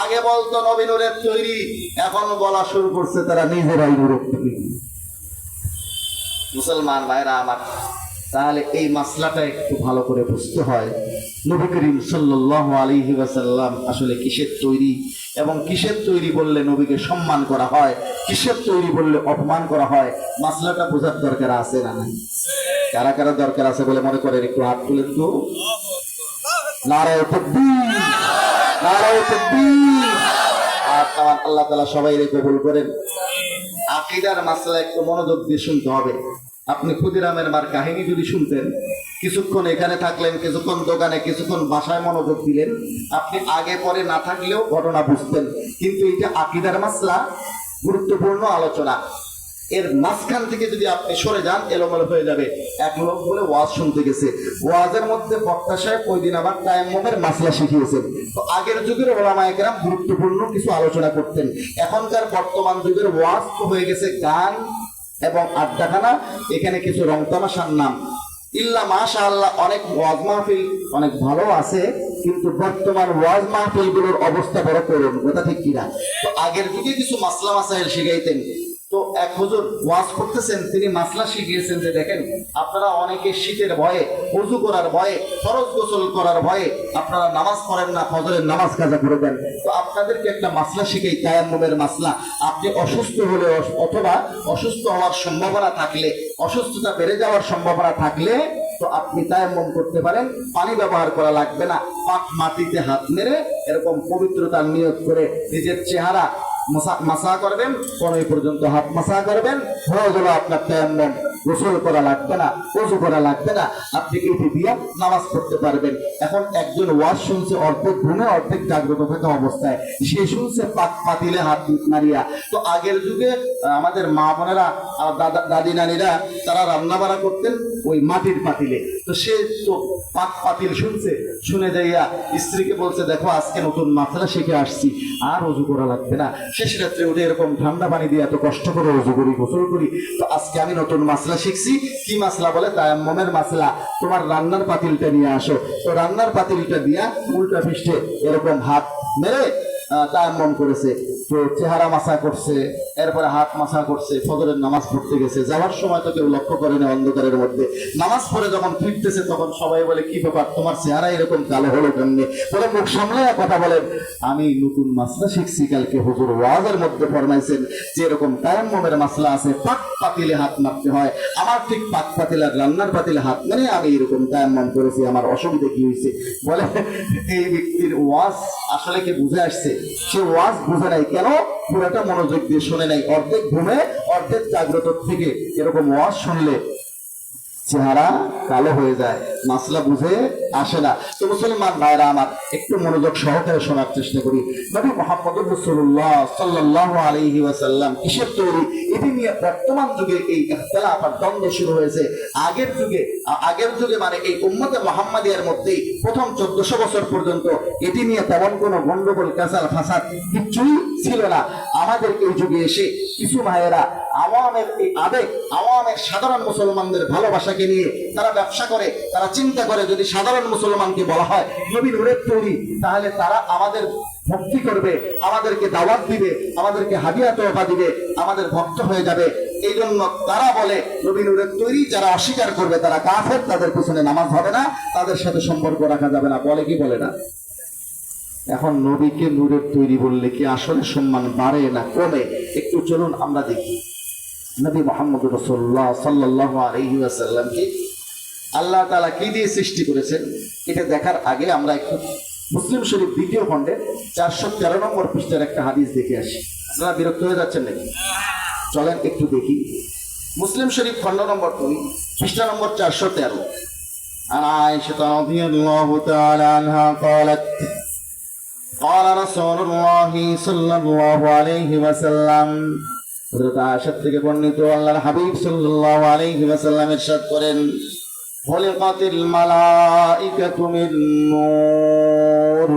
Speaker 1: আগে বলতো নবী নূরের তৈরি, এখন বলা শুরু করছে তারা নিজেরাই নূরের তৈরি। মুসলমান ভাইয়েরা আমার, তাহলে এই মাসলাটা একটু ভালো করে বুঝতে হয়। নবী করিম সাল্লাল্লাহু আলাইহি ওয়াসাল্লাম আসলে কিসের তৈরি, এবং কিসের তৈরি বললে নবীকে সম্মান করা হয়, কিসের তৈরি বললে অপমান করা হয়, মাসলাটা বোঝার দরকার আছে না নাই? কারা কারা দরকার আছে বলে মনে করেন একটু হাত তুলেন তো। নারায়ে তাকবীর, নারায়ে তাকবীর। আর আল্লাহ তাআলা সবাইকে কবুল করেন। আকীদার মাসলা একটু মনোযোগ দিয়ে শুনতে হবে। আপনি ক্ষুদিরামের মার কাহিনী যদি শুনতেন, কিছুক্ষণ এখানে থাকলেন, কিছুক্ষণ দোকানে, কিছুক্ষণ বাসায় মনোযোগ দিলেন, আপনি আগে পরে না থাকলেও ঘটনা বুঝতেন। কিন্তু এটা আকীদার মাসলা, গুরুত্বপূর্ণ আলোচনা। এর মাঝখান থেকে যদি আপনি সরে যান এলোমেলো হয়ে যাবে। এক লোক বলে ওয়াজ শুনতে গেছে, ওয়াজের মধ্যে বক্তা সাহেব ওই দিন আবার তায়াম্মুমের মাসলা শিখিয়েছেন। তো আগের যুগের ওলামায়ে কেরাম গুরুত্বপূর্ণ কিছু আলোচনা করতেন। এখনকার বর্তমান যুগের ওয়াজ তো হয়ে গেছে গান এবং আড্ডাখানা, এখানে কিছু রং তামাশার নাম। ইল্লা মাশাআল্লাহ অনেক ওয়াজ মাহফিল অনেক ভালো আছে, কিন্তু বর্তমান ওয়াজ মাহফিল গুলোর অবস্থা বড় করুন, কথা ঠিক কিনা? তো আগের যুগে কিছু মাসলা মাসাইল শিখাইতেন। তো এক হুজুর ওয়াজ করতেছেন, তিনি মাসলা শিখিয়েছেন যে দেখেন আপনারা অনেকে শীতের ভয়ে, ওযু করার ভয়ে, ফরজ গোসল করার ভয়ে আপনারা নামাজ পড়েন না, ফজরের নামাজ কাজা করে দেন। তো আপনাদেরকে একটা মাসলা শিখাই, তায়াম্মুমের মাসলা। আপনি অসুস্থ হলে অথবা অসুস্থ হওয়ার সম্ভাবনা থাকলে, অসুস্থতা বেড়ে যাওয়ার সম্ভাবনা থাকলে তো আপনি তায়াম্মুম করতে পারেন, পানি ব্যবহার করা লাগবে না। পাক মাটিতে হাত মেরে এরকম পবিত্রতার নিয়ত করে নিজের চেহারা মাসা করবেন, কোন পর্যন্ত হাত মাসা করবেন, হয়ে গেল আপনার তায়াম্মুম। গোসল করা লাগবে না, ওযু করা লাগবে না, আপনি এটি দিয়ে নামাজ পড়তে পারবেন। এখন একজন ওয়াজ শুনছে অর্ধেক ঘুমে অর্ধেক জাগ্রত থাকা অবস্থায়, সে শুনছে পাতিলে হাত নাড়িয়া। তো আগের যুগে আমাদের মা বোনেরা, দাদি নানীরা তারা রান্না বাড়া করতেন ওই মাটির পাতিলে। তো সে তো পাতিল শুনছে, শুনে যাইয়া স্ত্রীকে বলছে, দেখো আজকে নতুন মাসলা শিখে আসছি, আর ওযু করা লাগবে না। শেষ রাত্রে উঠে এরকম ঠান্ডা পানি দিয়ে এত কষ্ট করে ওযু করি, গোসল করি, তো আজকে আমি নতুন মাসলা শিখছি। কি মাসলা? বলে তায়াম্মুমের মাসলা। তোমার রান্নার পাতিলটা নিয়ে আসো। তো রান্নার পাতিলটা দিয়া উল্টা পৃষ্ঠে এরকম হাত মেরে তায়াম্মুম করেছে। তো চেহারা মাসা করছে, এরপরে হাত মাসা করছে, ফজরের নামাজ পড়তে গেছে। যাওয়ার সময় তো কেউ লক্ষ্য করেনি, অন্ধকারের মধ্যে নামাজ পড়ে যখন ফিরতেছে তখন সবাই বলে, কি ব্যাপার তোমার চেহারা এরকম কালো হলো কেমনে? বলে মুখ সামলায় কথা বলেন, আমি নতুন মাসলা শিখছি, কালকে হুজুর ওয়াজের মধ্যে ফরমাইছেন যে এরকম তায়াম্মুমের মাসলা আছে, পাক পাতিলে হাত মারতে হয়। আমার ঠিক পাক পাতিল আর রান্নার পাতিলে হাত মেরে আমি এরকম তায়াম্মুম করেছি, আমার অসুবিধা কি হয়েছে? বলে এই ব্যক্তির ওয়াজ আসলে কি বুঝে আসছে? সে ওয়াজ বুঝে নাই। কেন? পুরোটা মনোযোগ দিয়ে শুনে নাই, অর্ধেক ঘুমে অর্ধেক জাগ্রত থেকে এরকম ওয়াজ শুনলে চেহারা কালো হয়ে যায়, মাসলা বুঝে আসে না। তো মুসলমান ভাইরা আমার, একটু মনোযোগ সহকারে শোনার চেষ্টা করি। নবী মুহাম্মদুর রাসূলুল্লাহ সাল্লাল্লাহু আলাইহি ওয়াসাল্লাম কিসের তৈরি, এটি নিয়ে বর্তমান যুগে এই ইখতিলাফ আর দ্বন্দ্ব শুরু হয়েছে। আগের যুগে মানে এই উম্মতে মুহাম্মাদিয়ার মধ্যেই প্রথম 1400 বছর পর্যন্ত এটি নিয়ে তেমন কোনো গন্ডগোল কাসাল ফাসাদ কিছুই ছিল না। আমাদের এই যুগে এসে কিছু ভাইয়েরা আওয়ামের এই আবেগ, আওয়ামের সাধারণ মুসলমানদের ভালোবাসাকে নিয়ে তারা ব্যবসা করে। তারা চিন্তা করে যদি সাধারণ মুসলমানকে বলা হয় নবী নূরের তৈরি, তাহলে তারা আমাদের ভক্তি করবে, আমাদেরকে দাওয়াত দিবে, আমাদেরকে হাদিয়া তোহফা দিবে, আমাদের ভক্ত হয়ে যাবে। এই জন্য তারা বলে নবী নূরের তৈরি, যারা অস্বীকার করবে তারা কাফের, তাদের পিছনে নামাজ হবে না, তাদের সাথে সম্পর্ক রাখা যাবে না। বলে কি বলে না? এখন নবীকে নূরের তৈরি বললে কি আসলে সম্মান বাড়ে না কমে? একটু চলুন আমরা দেখি। নবী মুহাম্মদ রাসূলুল্লাহ সাল্লাল্লাহু আলাইহি ওয়াসাল্লামকে আল্লাহ তাআলা কি দিয়ে সৃষ্টি করেছেন, এটা দেখার আগে আমরা একটু মুসলিম শরীফ দ্বিতীয় খণ্ডে 413 নম্বর পৃষ্ঠার একটা হাদিস দেখে আসি। আপনারা বিরক্ত হয়ে যাচ্ছেন নাকি? চলেন একটু দেখি। মুসলিম শরীফ খণ্ড নম্বর 2 পৃষ্ঠা নম্বর 413। عن عائشة رضي الله تعالى عنها قالت قال رسول الله صلى الله عليه وسلم হযরত আয়েশা থেকে বর্ণিত, আল্লাহর হাবিব সাল্লাল্লাহু আলাইহি ওয়াসাল্লাম ইরশাদ করেন, খুলিকাতিল মালাইকাতু মিন নূর,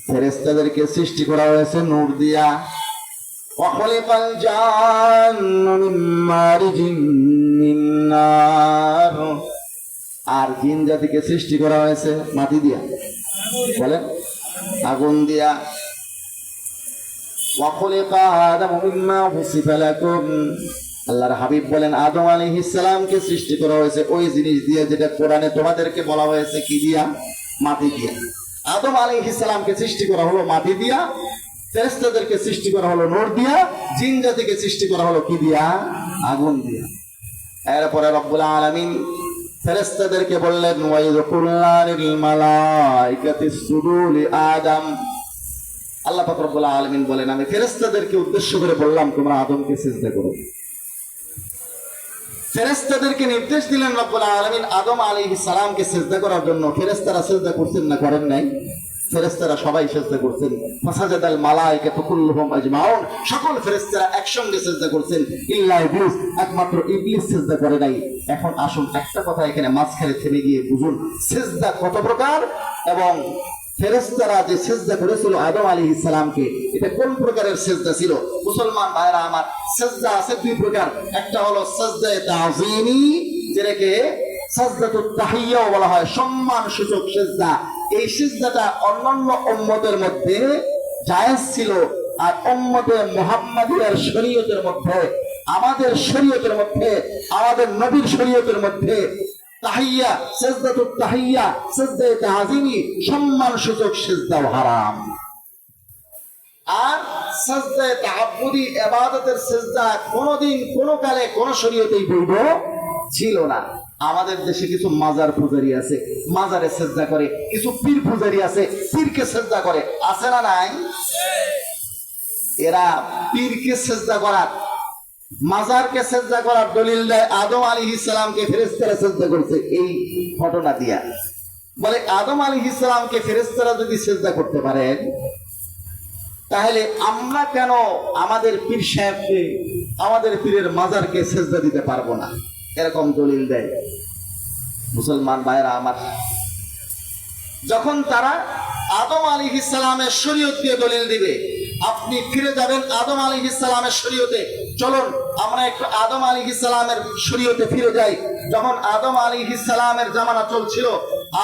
Speaker 1: ফেরেশতাদেরকে সৃষ্টি করা হয়েছে নূর দিয়া। ওয়া খুলিকাল জান্নু মিন মারিজিন মিন নার, আর জিন জাতিকে সৃষ্টি করা হয়েছে মাটি দিয়া, বলেন আগুন দিয়া। আল্লাহর হাবিব বলেন আদম আলাইহিস সালামকে সৃষ্টি করা হয়েছে ওই জিনিস দিয়ে যেটা কোরআনে তোমাদেরকে বলা হয়েছে কি দিয়া? মাটি দিয়া। আদম আলাইহিস সালামকে সৃষ্টি করা হলো মাটি দিয়া, ফেরেশতাদেরকে সৃষ্টি করা হলো নূর দিয়া, জিন জাতিকে সৃষ্টি করা হলো কি দিয়া? আগুন দিয়া। এরপরে রব্বুল আলামিন ফেরেশতাদেরকে বললেন, ওয়াইদ কুল্লানিল মালাইকাতি ইসজুদু লিআদম। আল্লাহ পাক রব্বুল আলামিন বলেন, আমি ফেরেশতাদেরকে উদ্দেশ্য করে বললাম তোমরা আদমকে সিজদা করো। ফেরেশতাদেরকে নির্দেশ দিলেন রব্বুল আলামিন আদম আলাইহিস সালামকে সিজদা করার জন্য। ফেরেশতারা সিজদা করছেন না করেন নাই? ফেরেশতারা সবাই সিজদা করছেন। ফাসাজাদাল মালাইকাতু কুল্লুহুম আজমাউন, সকল ফেরেশতারা একসঙ্গে সিজদা করছেন, ইল্লা ইবলিস, একমাত্র ইবলিস সিজদা করে নাই। এখন আসুন একটা কথা এখানে মাঝখানে থেমে গিয়ে বুঝুন সিজদা কত প্রকার, এবং ফেরেশতারা যে সিজদা করেছিল আদম আলাইহিস সালামকে, এটা কোন প্রকারের সিজদা ছিল? মুসলমান ভাইরা আমার, সিজদা আছে দুই প্রকার। একটা হলো সিজদায়ে তাযীমি, যেটাকে সাজদাতুত তাহিয়্যাও বলা হয়, সম্মান সূচক সিজদা। এই সিজদাটা অন্যান্য উম্মতের মধ্যে জায়েজ ছিল, আর উম্মতে মুহাম্মাদিয়ার শরীয়তের মধ্যে, আমাদের শরীয়তের মধ্যে, আমাদের নবীর শরীয়তের মধ্যে তাহিয়্যা, সিজদাতুত তাহিয়্যা, সিজদায়ে তাযীমি, সম্মান সূচক সিজদাও হারাম। আর সিজদায়ে তাআব্বুদি, ইবাদতের সিজদা কোনদিন কোন কালে কোন শরীয়তেই বৈধ ছিল না। আমাদের দেশে কিছু মাজার পূজারী আছে, মাজারে সিজদা করে। কিছু পীর পূজারী আছে, পীরকে সিজদা করে। আছে না নাই? এরা পীরকে সিজদা করার মাজারকে সেজদা করার দলিল দেয় আদম আলাইহিস সালামকে ফেরেশতারা সেজদা করেছে এই ঘটনা দিয়া। বলে আদম আলাইহিস সালামকে ফেরেশতারা যদি সেজদা করতে পারেন, তাহলে আমরা কেন আমাদের পীর সাহেবকে, আমাদের পীরের মাজারকে সেজদা দিতে পারবো না? এরকম দলিল দেয়। মুসলমান ভাইরা আমার, যখন তারা আদম আলাইহিস সালামের শরীয়ত দিয়ে দলিল দিবে, আপনি ফিরে যাবেন আদম আলাইহিস সালামের শরীয়তে। চলুন আমরা একটু আদম আলাইহিস সালামের শরীয়তে ফিরে যাই। যখন আদম আলাইহিস সালামের জামানা চলছিল,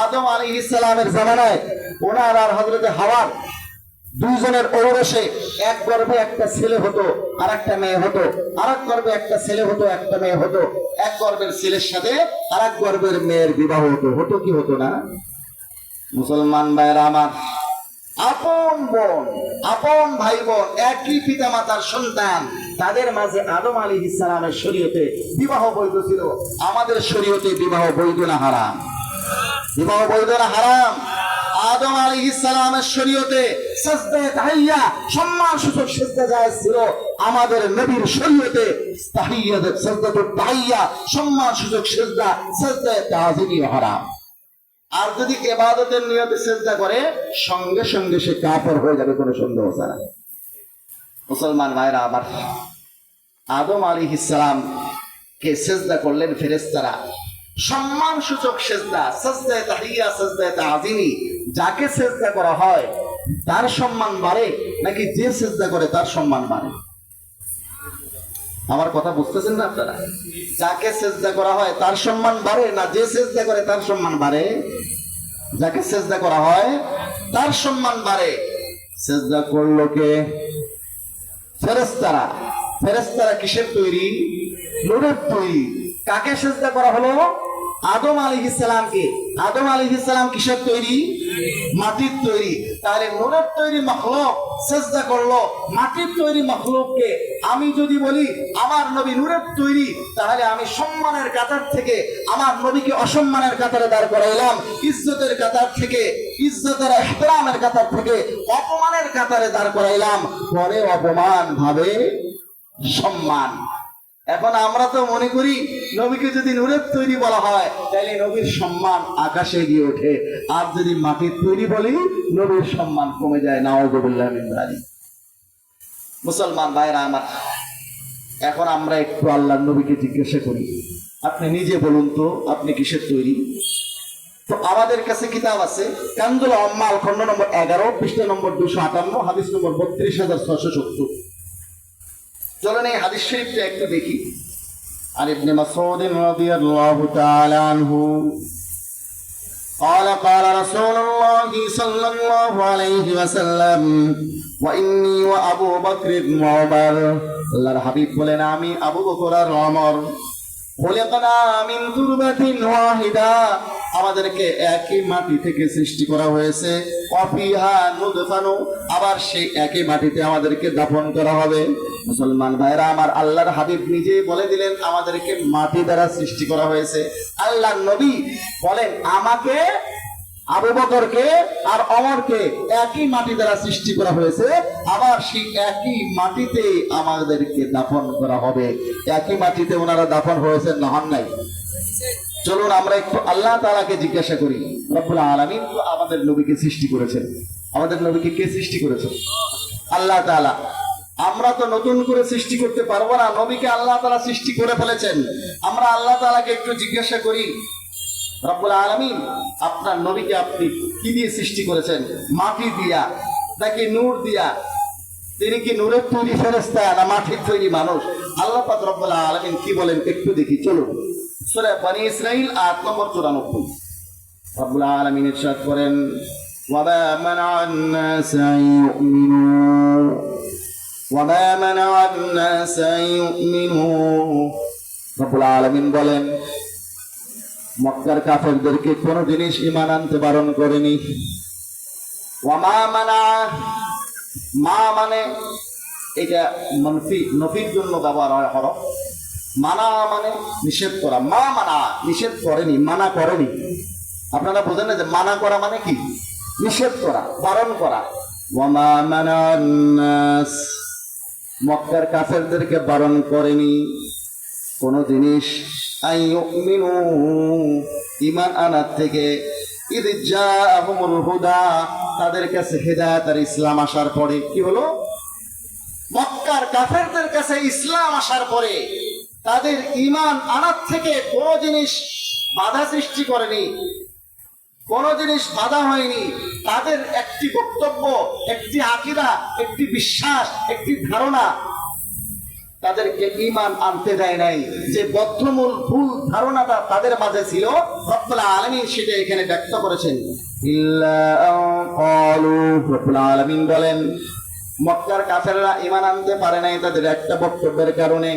Speaker 1: আদম আলাইহিস সালামের জামানায় ওনার আর হযরতে হাওয়ার দুইজনের ঔরসে এক গর্ভে একটা ছেলে হতো আর একটা মেয়ে হতো, আর এক গর্ভে একটা ছেলে হতো একটা মেয়ে হতো। এক গর্ভের ছেলের সাথে আর এক গর্ভের মেয়ের বিবাহ হতো। হতো কি হতো না? মুসলমান ভাইরা আমার, আপন বোন, আপন ভাই বোন, একই পিতা মাতার সন্তান, তাদের মাঝে আদম আলাইহিস সালামের শরীয়তে বিবাহ বৈধ ছিল। আমাদের শরীয়তে বিবাহ বৈধ না হারাম? বিবাহ বৈধ না হারাম? আদম আলাইহিস সালামের শরীয়তে সাজদায়ে তাহিয়া সম্মানসূচক সিজদা জায়েজ ছিল। আমাদের নবীর শরীয়তে তাহিয়াত সাজদাতুত তাহিয়া সম্মানসূচক সিজদা সাজদায়ে তাজিমি হারাম। আর যদি ইবাদতের নিয়তে সিজদা করে, সঙ্গে সঙ্গে সে কাফের হয়ে যাবে, কোনো সন্দেহ ছাড়া। মুসলমান ভাইরা আমার, আদম আলাইহিস সালাম কে সিজদা করলেন ফেরেশতারা, সম্মানসূচক সিজদা, সাজদায়ে তাহিয়া সাজদায়ে তাজিমি। যাকে সিজদা করা হয় তার সম্মান বাড়ে, নাকি যে সিজদা করে তার সম্মান বাড়ে? আমার কথা বুঝতেছেন না আপনারা? যাকে সিজদা করা হয় তার সম্মান বাড়ে, না যে সিজদা করে তার সম্মান বাড়ে? যাকে সিজদা করা হয় তার সম্মান বাড়ে। সিজদা করলো কে? ফেরেশতারা। ফেরেশতারা কিসের তৈরি? নূরের তৈরি। কাকে সিজদা করা হলো? আদম আলাইহিস সালামকে। আদম আলাইহিস সালাম কিসের তৈরি? মাটির তৈরি। তাহলে নূরের তৈরি মাখলুক সিজদা করলো মাটির তৈরি মাখলুককে। আমি যদি বলি আমার নবী নূরের তৈরি, তাহলে আমি সম্মানের কাতার থেকে আমার নবীকে অসম্মানের কাতারে দাঁড় করাইলাম, ইজ্জতের কাতার থেকে, ইজ্জতের ইহতিরামের কাতার থেকে অপমানের কাতারে দাঁড় করাইলাম। পরে অপমান ভাবে সম্মান। এখন আমরা তো মনে করি নবীকে যদি নূরের তৈরি বলা হয় তাহলে নবীর সম্মান আকাশে গিয়ে ওঠে, আর যদি মাটির তৈরি বলি নবীর সম্মান কমে যায়। নাউযুবিল্লাহ মিন যালিক। মুসলমান ভাইরা আমার, এখন আমরা একটু আল্লাহর নবীকে জিজ্ঞাসা করি, আপনি নিজে বলুন তো আপনি কিসের তৈরি? তো আমাদের কাছে কিতাব আছে, কানজুল আম্মাল খণ্ড নম্বর 11 পৃষ্ঠা নম্বর 258, হাদিস নম্বর 32670। চলেন এই হাদিস শরীফটা একটু দেখি। আর ইবনে মাসউদ রাদিয়াল্লাহু তাআলা আনহু قال قال رسول الله صلى الله عليه وسلم وإني وأبو بكر وعمر। আল্লাহর হাবিব বলেন, আমি আবু বকর আর ওমর খলিকনা মিন তুরবাতিন ওয়াহিদা, আমাদেরকে একই মাটি থেকে সৃষ্টি করা হয়েছে। ওয়াফিহা নুদফানু, আবার সেই একই মাটিতে আমাদেরকে দাফন করা হবে। মুসলমান ভাইরা আমার, আল্লাহর হাবিব নিজে বলে দিলেন আমাদেরকে মাটি দ্বারা সৃষ্টি করা হয়েছে। আল্লাহর নবী বলেন আমাকে, আবু বকরকে আর ওমরকে একই মাটি দ্বারা সৃষ্টি করা হয়েছে, আবার সেই একই মাটিতে আমাদেরকে দাফন করা হবে। একই মাটিতে ওনারা দাফন হয়েছে না হন নাই? চলুন আমরা একটু আল্লাহ তাআলাকে জিজ্ঞাসা করি। রব্বুল আলামিন তো আমাদের নবীকে সৃষ্টি করেছেন। আমাদের নবীকে কে সৃষ্টি করেছেন? আল্লাহ তাআলা। আমরা তো নতুন করে সৃষ্টি করতে পারবো না, নবীকে আল্লাহ তাআলা সৃষ্টি করে ফেলেছেন। আমরা আল্লাহ তাআলাকে একটু জিজ্ঞাসা করি, রব্বুল আলামিন আপনার নবীকে আপনি কি দিয়ে সৃষ্টি করেছেন? মাটি দিয়া নাকি নূর দিয়া? তিনি কি নূরের তৈরি ফেরেশতা না মাটির তৈরি মানুষ? আল্লাহ পাক রব্বুল আলামিন কি বলেন একটু দেখি। চলুন সূরা বনী ইসরাঈল আয়াত নম্বর 94। রব্বুল আলামিন ইরশাদ করেন, ওয়ামা মানা'আন নাস আন ইউমিনু ওয়ামা মানা'আন নাস আন ইউমিনু। রব্বুল আলামিন বলেন মক্কার কাফেরদেরকে কোন জিনিস ঈমান আনতে বারণ করেনি। ওয়ামা মানা, মা মানে এটা মানফি, নফির জন্য ব্যবহার হয় হরফ। মানা মানে নিষেধ করা। মা মানা নিষেধ করেনি, মানা করেনি। আপনারা বোঝেন না যে মানা করা মানে কি? নিষেধ করা, বারণ করা। ওয়ামা মানা'আন নাস, মক্কার কাফেরদেরকে বারণ করেনি কোন জিনিস আইয়ুমিনু ঈমান আনার থেকে। ইদ জাআহুমুল হুদা, তাদের কাছে হেদায়েত আর ইসলাম আসার পরে কি হলো? মক্কার কাফেরদের কাছে ইসলাম আসার পরে তাদের ঈমান আনার থেকে কোন জিনিস বাধা সৃষ্টি করেনি, কোন জিনিস বাধা হয়নি। তাদের একটি বক্তব্য, একটি আকীদা, একটি বিশ্বাস, একটি ধারণা তাদেরকে ঈমান আনতে দেয় নাই। যে বদ্ধমূল ভুল ধারণাটা তাদের মাঝে ছিল, রব্বুল আলামিন সেটা এখানে ব্যক্ত করেছেন। ইল্লা ক্বালু, রব্বুল আলামিন বলেন মক্কার কাফেররা ঈমান আনতে পারে নাই তাদের একটা বক্তব্যের কারণে।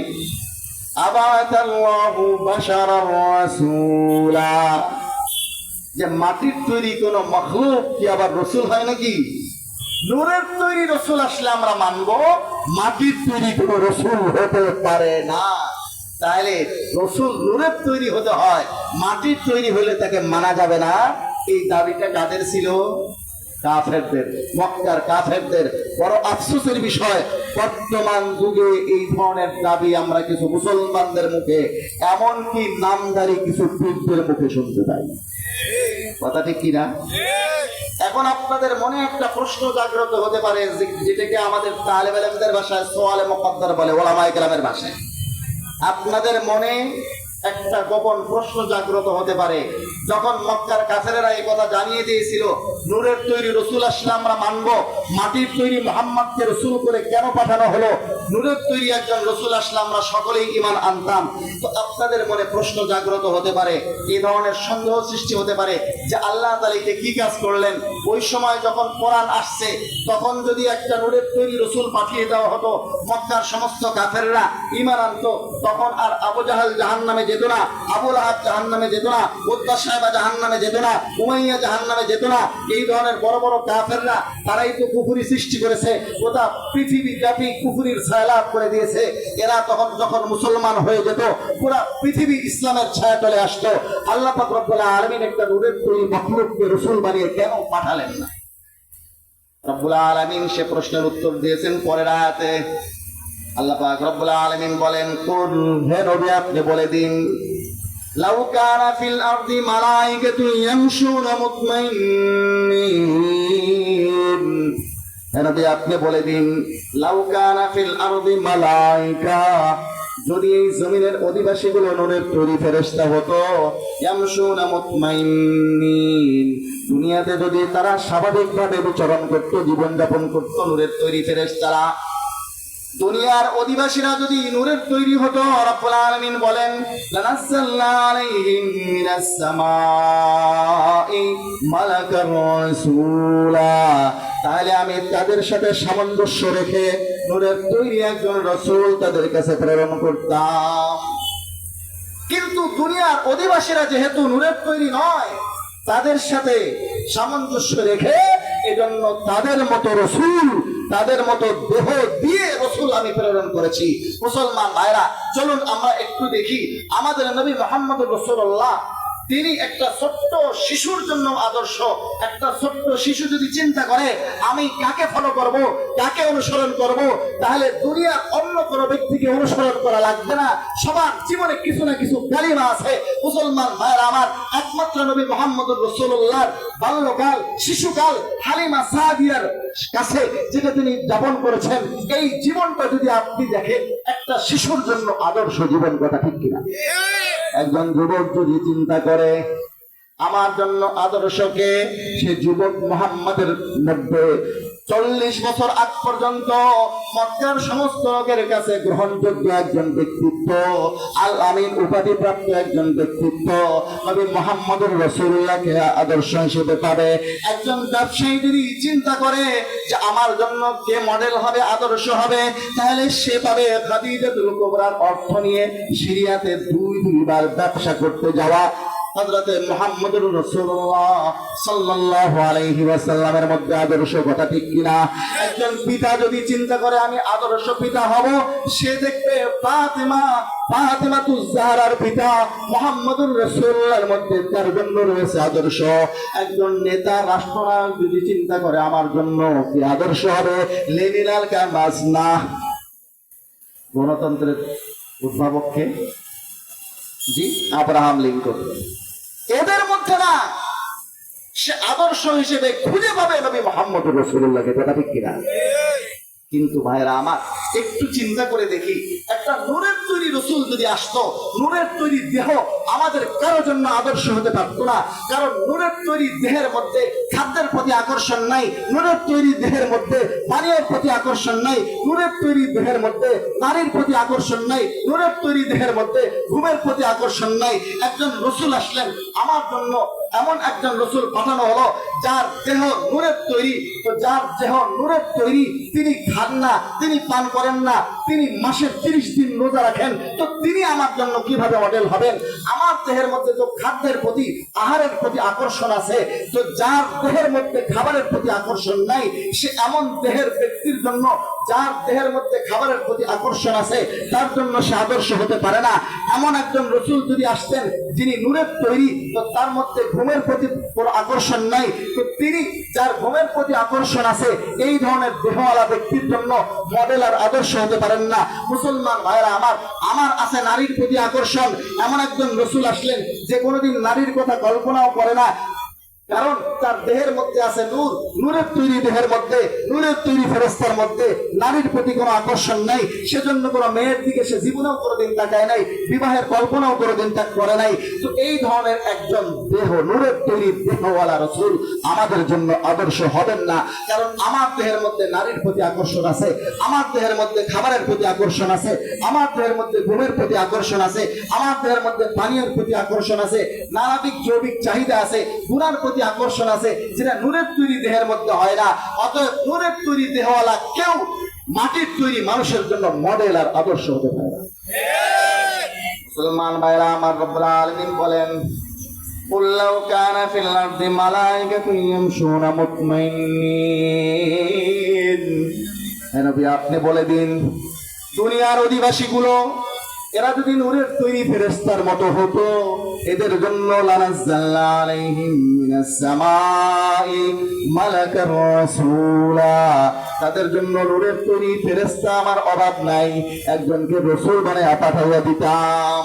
Speaker 1: আবাতাল্লাহু বাশারার রাসূলা, যে মাটির তৈরি কোন মাখলুক কি আবার রসুল হয় নাকি? নূরের তৈরি রসুল আসলে আমরা মানবো, মাটির তৈরি কোন রসুল হতে পারে না। তাহলে রসুল নূরের তৈরি হতে হয়, মাটির তৈরি হলে তাকে মানা যাবে না। এই দাবিটা কাদের ছিল? কাফেরদের, মক্কার কাফেরদের। বড় আফসোসের বিষয়, বর্তমান যুগে এই ধরনের দাবি আমরা কিছু মুসলমানদের মুখে, এমনকি নামদারি কিছু পীরদের মুখে শুনতে পাই। কথা ঠিক কিনা? এখন আপনাদের মনে একটা প্রশ্ন জাগ্রত হতে পারে, যেটাকে আমাদের তালেব ইলমদের ভাষায় সোয়ালে মুকদ্দার বলে, ওলামায়ে কেরামের ভাষায়। আপনাদের মনে একটা গোপন প্রশ্ন জাগ্রত হতে পারে, যখন মক্কার কাফেরেরা এই কথা জানিয়ে দিয়েছিল নূরের তৈরি রসুল আসলে আমরা মানব, মাটির তৈরি মুহাম্মদকে রসুল করে কেন পাঠানো হলো? নূরের তৈরি একজন রসুল আসলে আমরা সকলেই ঈমান আনতাম। তো আপনাদের মনে প্রশ্ন জাগ্রত হতে পারে, এই ধরনের সন্দেহ সৃষ্টি হতে পারে যে আল্লাহ তাআলা এটা কি কাজ করলেন? ওই সময় যখন কোরআন আসছে, তখন যদি একটা নূরের তৈরি রসুল পাঠিয়ে দেওয়া হতো, মক্কার সমস্ত কাফেররা ঈমান আনতো, তখন আর আবু জাহেল জাহান্নামে যেত না, আবু লাহাব জাহান্নামে যেত না, উতবা সাহেবা জাহান্নামে যেত না, উমাইয়া জাহান্নামে যেত না। এই ধরনের বড় বড় কাফেররা তারাই তো কুফরি সৃষ্টি করেছে, গোটা পৃথিবী ব্যাপী কুফরির ছায়ালাভ করে দিয়েছে। এরা তখন যখন মুসলমান হয়ে যেত, পুরা পৃথিবী ইসলামের ছায়া তলে আসতো। আল্লাহ পাক রব্বুল আলামিন একটা নূরের তৈরি মাখলুককে রাসূল বানিয়ে কেন পাঠালেন না? রব্বুল আলামিন সে প্রশ্নের উত্তর দিয়েছেন পরের আয়াতে। আল্লাহ পাক রব্বুল আলামিন বলেন, কুল, হে নবী আপনি বলে দিন, লাউ কানা ফিল আরদি মালাইকাতুন ইয়ামশুনা মুতমাইন্নিন, হে নবী আপনি বলে দিন, লাউ কানা ফিল আরদি মালাইকা, যদি এই জমিনের অধিবাসীগুলো নূরের তৈরি ফেরেশতা হতো, ইয়ামশুনা মুতমাইন্নিন, দুনিয়াতে যদি তারা স্বাভাবিকভাবে বিচরণ করত, জীবনযাপন করত, নূরের তৈরি ফেরেশতারা, দুনিয়ার অধিবাসীরা যদি নূরের তৈরি হতো, রব্বুল আলামিন বলেন, লানাজ্জালনা আলাইহিম মিনাস সামাই মালাকার রাসূলা, তাহলে আমি তাদের সাথে সামঞ্জস্য রেখে নূরের তৈরি একজন রাসূল তাদের কাছে প্রেরণ করতাম। কিন্তু দুনিয়ার অধিবাসীরা যেহেতু নূরের তৈরি নয়, তাদের সাথে সামঞ্জস্য রেখে এজন্য তাদের মতো রসুল, তাদের মতো দেহ দিয়ে রসুল আমি প্রেরণ করেছি। মুসলমান ভাইরা, চলুন আমরা একটু দেখি আমাদের নবী মুহাম্মদুর রাসূলুল্লাহ, তিনি একটা ছোট্ট শিশুর জন্য আদর্শ। একটা ছোট্ট শিশু যদি চিন্তা করে আমি কাকে ফলো করব, কাকে অনুসরণ করব, তাহলে দুনিয়ার অন্য কোনো ব্যক্তিকে অনুসরণ করা লাগবে না। সবার জীবনে কিছু না কিছু কালিমা আছে। মুসলমান ভাইরা আমার, একমাত্র নবী মুহাম্মদুর রাসূলুল্লাহর বাল্যকাল, শিশুকাল হালিমা সাদিয়ার কাছে যেটা তিনি যাপন করেছেন, এই জীবনটা যদি আপনি দেখেন, একটা শিশুর জন্য আদর্শ জীবন, কথা ঠিক কিনা? একজন যুবক যদি চিন্তা করে আমার জন্য আদর্শকে, সে যুবক মুহাম্মাদের মধ্যে 40 বছর আগ পর্যন্ত মক্কার সমস্ত লোকের কাছে গ্রহণযোগ্য একজন ব্যক্তিত্ব, আল আমিন উপাধি প্রাপ্ত একজন ব্যক্তিত্ব, নবী মুহাম্মদুর রাসূলুল্লাহকে আদর্শ হিসেবে পাবে। একজন ব্যবসায়ী যদি চিন্তা করে যে আমার জন্য কে মডেল হবে, আদর্শ হবে, তাহলে সে পাবে খাদিজাতুল কুবরার অর্থ নিয়ে সিরিয়াতে 2 বার ব্যবসা করতে যাওয়া হযরতে মুহাম্মদুর রাসূলুল্লাহ সাল্লাল্লাহু আলাইহি ওয়াসাল্লামের মধ্যে আদর্শ, কথা ঠিক কিনা? একজন পিতা যদি চিন্তা করে আমি আদর্শ পিতা হব, সে দেখবে ফাতিমাতুজ জাহরার পিতা মুহাম্মদুর রাসূলুল্লাহর মধ্যে তার জন্য রয়েছে আদর্শ। একজন নেতা, রাষ্ট্রনায়ক যদি চিন্তা করে আমার জন্য কি আদর্শ হবে, লেনিন আল কামাস না, গণতন্ত্রের উদ্ভাবককে? জি, আব্রাহাম লিঙ্কন। এদের মধ্যে না সে আদর্শ হিসেবে খুঁজে পাবে নবী মুহাম্মদ রাসূলুল্লাহকে, কথা ঠিক কিনা? কিন্তু ভাইরা আমার, একটু চিন্তা করে দেখি, একটা নূরের তৈরি রসুল যদি আসতো, নূরের তৈরি দেহ আমাদের কারো জন্য আদর্শ হতে পারতো না। কারণ নূরের তৈরি দেহের মধ্যে খাদ্যের প্রতি আকর্ষণ নাই, নূরের তৈরি দেহের মধ্যে পানীয়ের প্রতি আকর্ষণ নাই, নূরের তৈরি দেহের মধ্যে নারীর প্রতি আকর্ষণ নাই, নূরের তৈরি দেহের মধ্যে ঘুমের প্রতি আকর্ষণ নাই। একজন রসুল আসলেন আমার জন্য, এমন একজন রসুল পাঠানো হলো যার দেহ নূরের তৈরি। তো যার দেহ নূরের তৈরি, তিনি খান না, তিনি পান করেন না, তিনি মাসে 30 দিন রোজা রাখেন, তো তিনি আমার জন্য কিভাবে মডেল হবেন? আমার দেহের মধ্যে তো খাদ্যের প্রতি, আহারের প্রতি আকর্ষণ আছে, তো যার দেহের মধ্যে খাবারের প্রতি আকর্ষণ নাই, সে এমন দেহের ব্যক্তির জন্য, যার দেহের মধ্যে খাবারের প্রতি আকর্ষণ আছে, তার জন্য সে আদর্শ হতে পারে না। এমন একজন রসুল যদি আসতেন যিনি নূরের তৈরি, তো তার মধ্যে ঘুমের প্রতি কোনো আকর্ষণ নাই, তো তিনি, যার ঘুমের প্রতি আকর্ষণ আছে, এই ধরনের দেহওয়ালা ব্যক্তির জন্য মডেল আর আদর্শ হতে পারেন না। মুসলমান ভাইরা আমার, আমার আছে নারীর প্রতি আকর্ষণ, এমন একজন রসুল আসলেন যে কোনোদিন নারীর কথা কল্পনাও করে না, কারণ তার দেহের মধ্যে আছে নূর, নূরের তৈরি দেহের মধ্যে, নূরের তৈরি ফেরেশতার মধ্যে নারীর প্রতি কোনো আকর্ষণ নাই। সেজন্য কোনো মেয়ের দিকে সে জীবনেও কোনোদিন তাকায় নাই, বিবাহের কল্পনাও কোনোদিন তা করে নাই। তো এই ধরনের একজন দেহ, নূরের তৈরি দেহওয়ালা রসুল আমাদের জন্য আদর্শ হবেন না। কারণ আমার দেহের মধ্যে নারীর প্রতি আকর্ষণ আছে, আমার দেহের মধ্যে খাবারের প্রতি আকর্ষণ আছে, আমার দেহের মধ্যে ঘুমের প্রতি আকর্ষণ আছে, আমার দেহের মধ্যে পানীয়ের প্রতি আকর্ষণ আছে, নানাবিক জৈবিক চাহিদা আছে, গুণার প্রতি আকর্ষণ আছে, যেটা নূরের তৈরি দেহের মধ্যে হয় না। অতএব নূরের তৈরি দেহওয়ালা কেউ মাটির তৈরি মানুষের জন্য মডেল আর আদর্শ হতে পারে না। মুসলমান ভাইরা আমার, রব্বুল আলামিন বলেন, কুল লাউ কানা ফিল আরদি মালাইকাতুন ইয়ামশুনা মুতমাইন্নিন, হে নবী আপনি বলে দিন, দুনিয়ার অধিবাসীগুলো এরা যদি নূরের তৈরি ফেরেশতার মতো হতো, এদের জন্য লানাজ্জালনা আলাইহিম মিনাস সামাই মালাকার রাসূলা, তাদের জন্য নূরের তৈরি ফেরেশতা আমার অভাব নাই, একজনকে রাসূল বানায়া পাঠাইয়া দিতাম।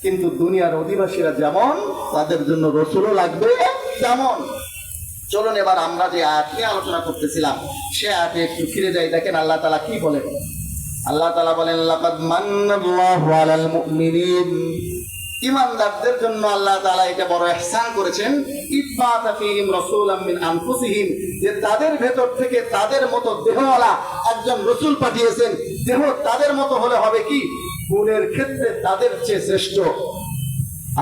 Speaker 1: কিন্তু দুনিয়ার অধিবাসীরা যেমন, তাদের জন্য রাসূলও লাগবে তেমন। চলুন এবার আমরা যে আয়াত নিয়ে আলোচনা করতেছিলাম সে আয়াতে একটু ফিরে যাই। দেখেন আল্লাহ তাআলা কি বলেন। আল্লাহ তাআলা বলেন, লাকাদ মান্নাল্লাহু আলাল মুমিনিন, ঈমানদারদের জন্য আল্লাহ তাআলা এটা বড় ইহসান করেছেন, ইতবাতা ফীহিম রাসূলাম মিন আনফুসিহিম, যে তাদের ভেতর থেকে তাদের মতো দেহওয়ালা একজন রাসূল পাঠিয়েছেন। দেহ তাদের মতো হলে হবে কি, গুণের ক্ষেত্রে তাদের চেয়ে শ্রেষ্ঠ।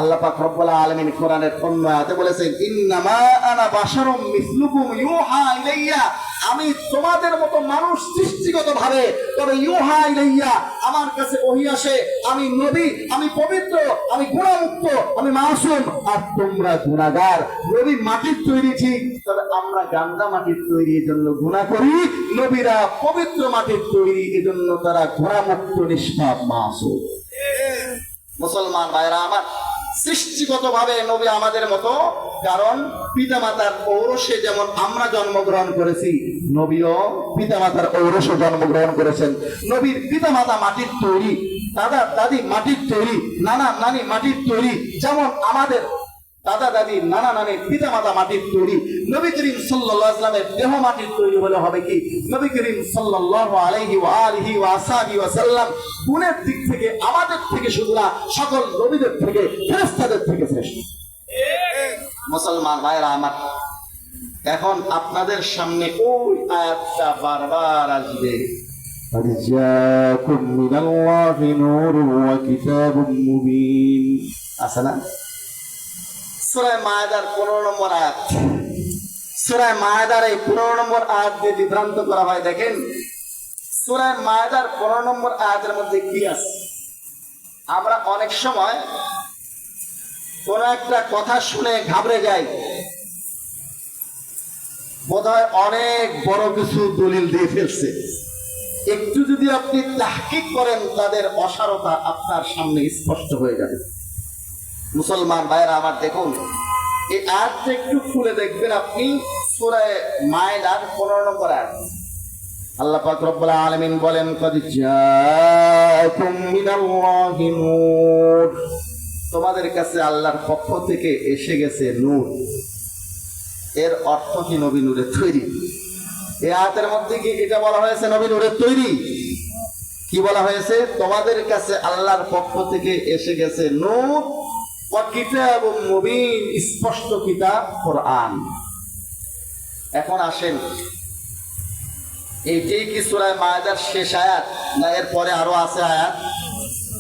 Speaker 1: আল্লাহ পাক রব্বুল আলামিন কোরআনের অন্য আয়াতে বলেছেন, ইন্নামা আনা বাশারুম মিসলুকুম ইউহা ইলাইয়া, আমি তোমাদের মতো মানুষ সৃষ্টিগতভাবে, তবে ইউহা ইলাইয়া আমার কাছে ওহী আসে, আমি নবী, আমি পবিত্র, আমি গুনাহমুক্ত, আমি মাসুম, আর তোমরা গুনাহগার। নবী মাটির তৈরি ঠিক, তবে আমরা গান্দা মাটির তৈরি, এজন্য গুনাহ করি। নবীরা পবিত্র মাটির তৈরি, এজন্য তারা গুনাহমুক্ত, নিষ্পাপ, মাসুম। মুসলমান ভাইরা আমার, সৃষ্টিগতভাবে নবী আমাদের মতো, কারণ পিতামাতার ঔরসে যেমন আমরা জন্মগ্রহণ করেছি, নবীও পিতামাতার ঔরসে জন্মগ্রহণ করেছেন। নবীর পিতামাতা মাটির তৈরি, দাদা দাদি মাটির তৈরি, নানা নানি মাটির তৈরি, যেমন আমাদের দাদা দাদি নানা নানি পিতামাতা মাটির তৈরি। নবী করিম সাল্লাল্লাহু আলাইহি ওয়াসাল্লামের দেহ মাটির তৈরি হলে হবে কি, নবী করিম সাল্লাল্লাহু আলাইহি ওয়া আলিহি ওয়া আসহাবিহি ওয়া সাল্লাম গুণের দিক থেকে আমাদের থেকে শুধু না, সকল নবীদের থেকে, ফেরেশতাদের থেকে শ্রেষ্ঠ। মুসলমান ভাইরা আমার, এখন আপনাদের সামনে ওই আয়াতটা বারবার আসবে, قد جاءكم من الله نور وكتاب مبين, আছে না? সূরা মায়েদার 15 নম্বর আয়াত। সূরা মায়েদার এই 15 নম্বর আয়াত দিয়ে বিভ্রান্ত করা হয়। দেখেন সূরা মায়েদার 15 নম্বর আয়াতের মধ্যে কি আছে। আমরা অনেক সময় কোন একটা কথা শুনে ঘাবড়ে যাই, বোধহয় অনেক বড় কিছু দলিল দিয়ে ফেলছে। একটু যদি আপনি তাহকিক করেন, তাদের অসারতা আপনার সামনে স্পষ্ট হয়ে যাবে। মুসলমান ভাইরা আমার, দেখুন এই আয়াতটা একটু খুলে দেখবেন আপনি, সূরা মায়েদার 15 নম্বর আয়াত। আল্লাহ পাক রব্বুল আলামিন বলেন, কদ জাআকুম মিনাল্লাহি নূর, তোমাদের কাছে আল্লাহর পক্ষ থেকে এসে গেছে নূর। এর অর্থ কি নবী নূরের তৈরি? এই আয়াতের মধ্যে কি এটা বলা হয়েছে নবী নূরের তৈরি? কি বলা হয়েছে? তোমাদের কাছে আল্লাহর পক্ষ থেকে এসে গেছে নূর ওয়া কিতাবুম মুবিন, স্পষ্ট কিতাব কোরআন। এখন আসেন, এইটাই কি সূরা মায়েদার শেষ আয়াত, না এর পরে আরো আছে আয়াত?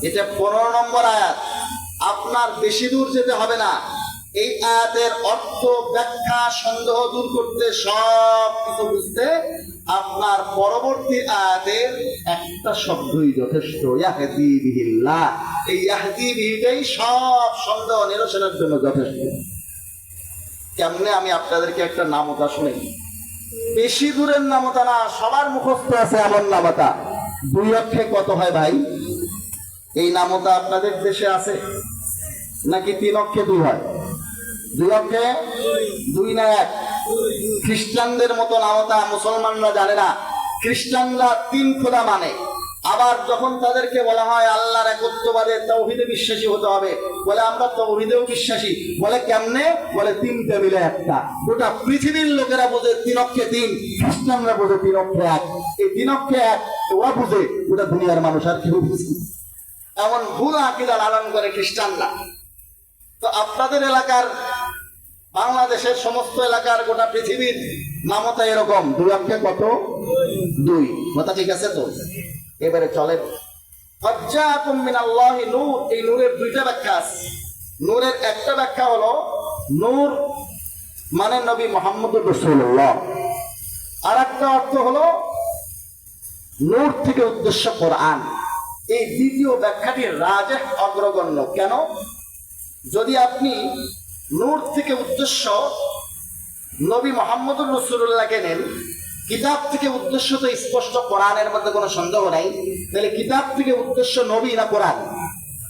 Speaker 1: এটা 15 নম্বর আয়াত। আপনার বেশি দূর যেতে হবে না, এই আয়াতের অর্থ, ব্যাখ্যা, সন্দেহ দূর করতে, সব কিছু বুঝতে আপনার পরবর্তী আয়াতের একটা শব্দই যথেষ্ট, ইয়াহদি বিহিল্লাহ। এই ইয়াহদি বিহিটাই সব সন্দেহ নিরসনের জন্য যথেষ্ট। কেমনে? আমি আপনাদেরকে একটা নামতা শুনাই। বেশি দূরের নামতা না, সবার মুখস্থ আছে এমন নামতা। 2 অক্ষে কত হয় ভাই? এই নামতা আপনাদের দেশে আছে নাকি 3 অক্ষে 2 হয়? 2 অক্ষে 2 না 1? খ্রিস্টানদের মতো নামতা মুসলমানরা জানে না। খ্রিস্টানরা 3 খোদা মানে। আবার যখন তাদেরকে বলা হয় আল্লাহর একত্ববাদে, তাওহীদে বিশ্বাসী হতে হবে, বলে আমরা তাওহীদেও বিশ্বাসী। বলে কেমনে? বলে 3টে মিলে একটা। গোটা পৃথিবীর লোকেরা বোঝে 3 অক্ষে 3, খ্রিস্টানরা বোঝে 3 অক্ষে 1। এই 3 অক্ষে 1 ওরা বুঝে, গোটা দুনিয়ার মানুষ আর কেউ বুঝে। এমন ভুল আকীদা লালন করে খ্রিস্টানরা। তো আপনাদের এলাকার, বাংলাদেশের সমস্ত এলাকার, গোটা পৃথিবীর নামতা এরকম। 2 অক্ষে কত? 2। কথা ঠিক আছে তো? এবারে চলেন, কদ জাআকুম মিনাল্লাহি নূর। এই নূরের 2টা ব্যাখ্যা আছে। নূরের একটা ব্যাখ্যা হলো নূর মানে নবী মুহাম্মদুর রাসূলুল্লাহ। আর একটা অর্থ হলো নূর থেকে উদ্দেশ্য কোরআন। এই দ্বিতীয় ব্যাখ্যাটি রাজেহ, অগ্রগণ্য। কেন? যদি আপনি নূর থেকে উদ্দেশ্য নবী মুহাম্মদুর রাসূলুল্লাহকে নেন, কিতাব থেকে উদ্দেশ্য তো স্পষ্ট কোরআনের মধ্যে কোনো সন্দেহ নাই, তাহলে কিতাব থেকে উদ্দেশ্য নবী না কোরআন?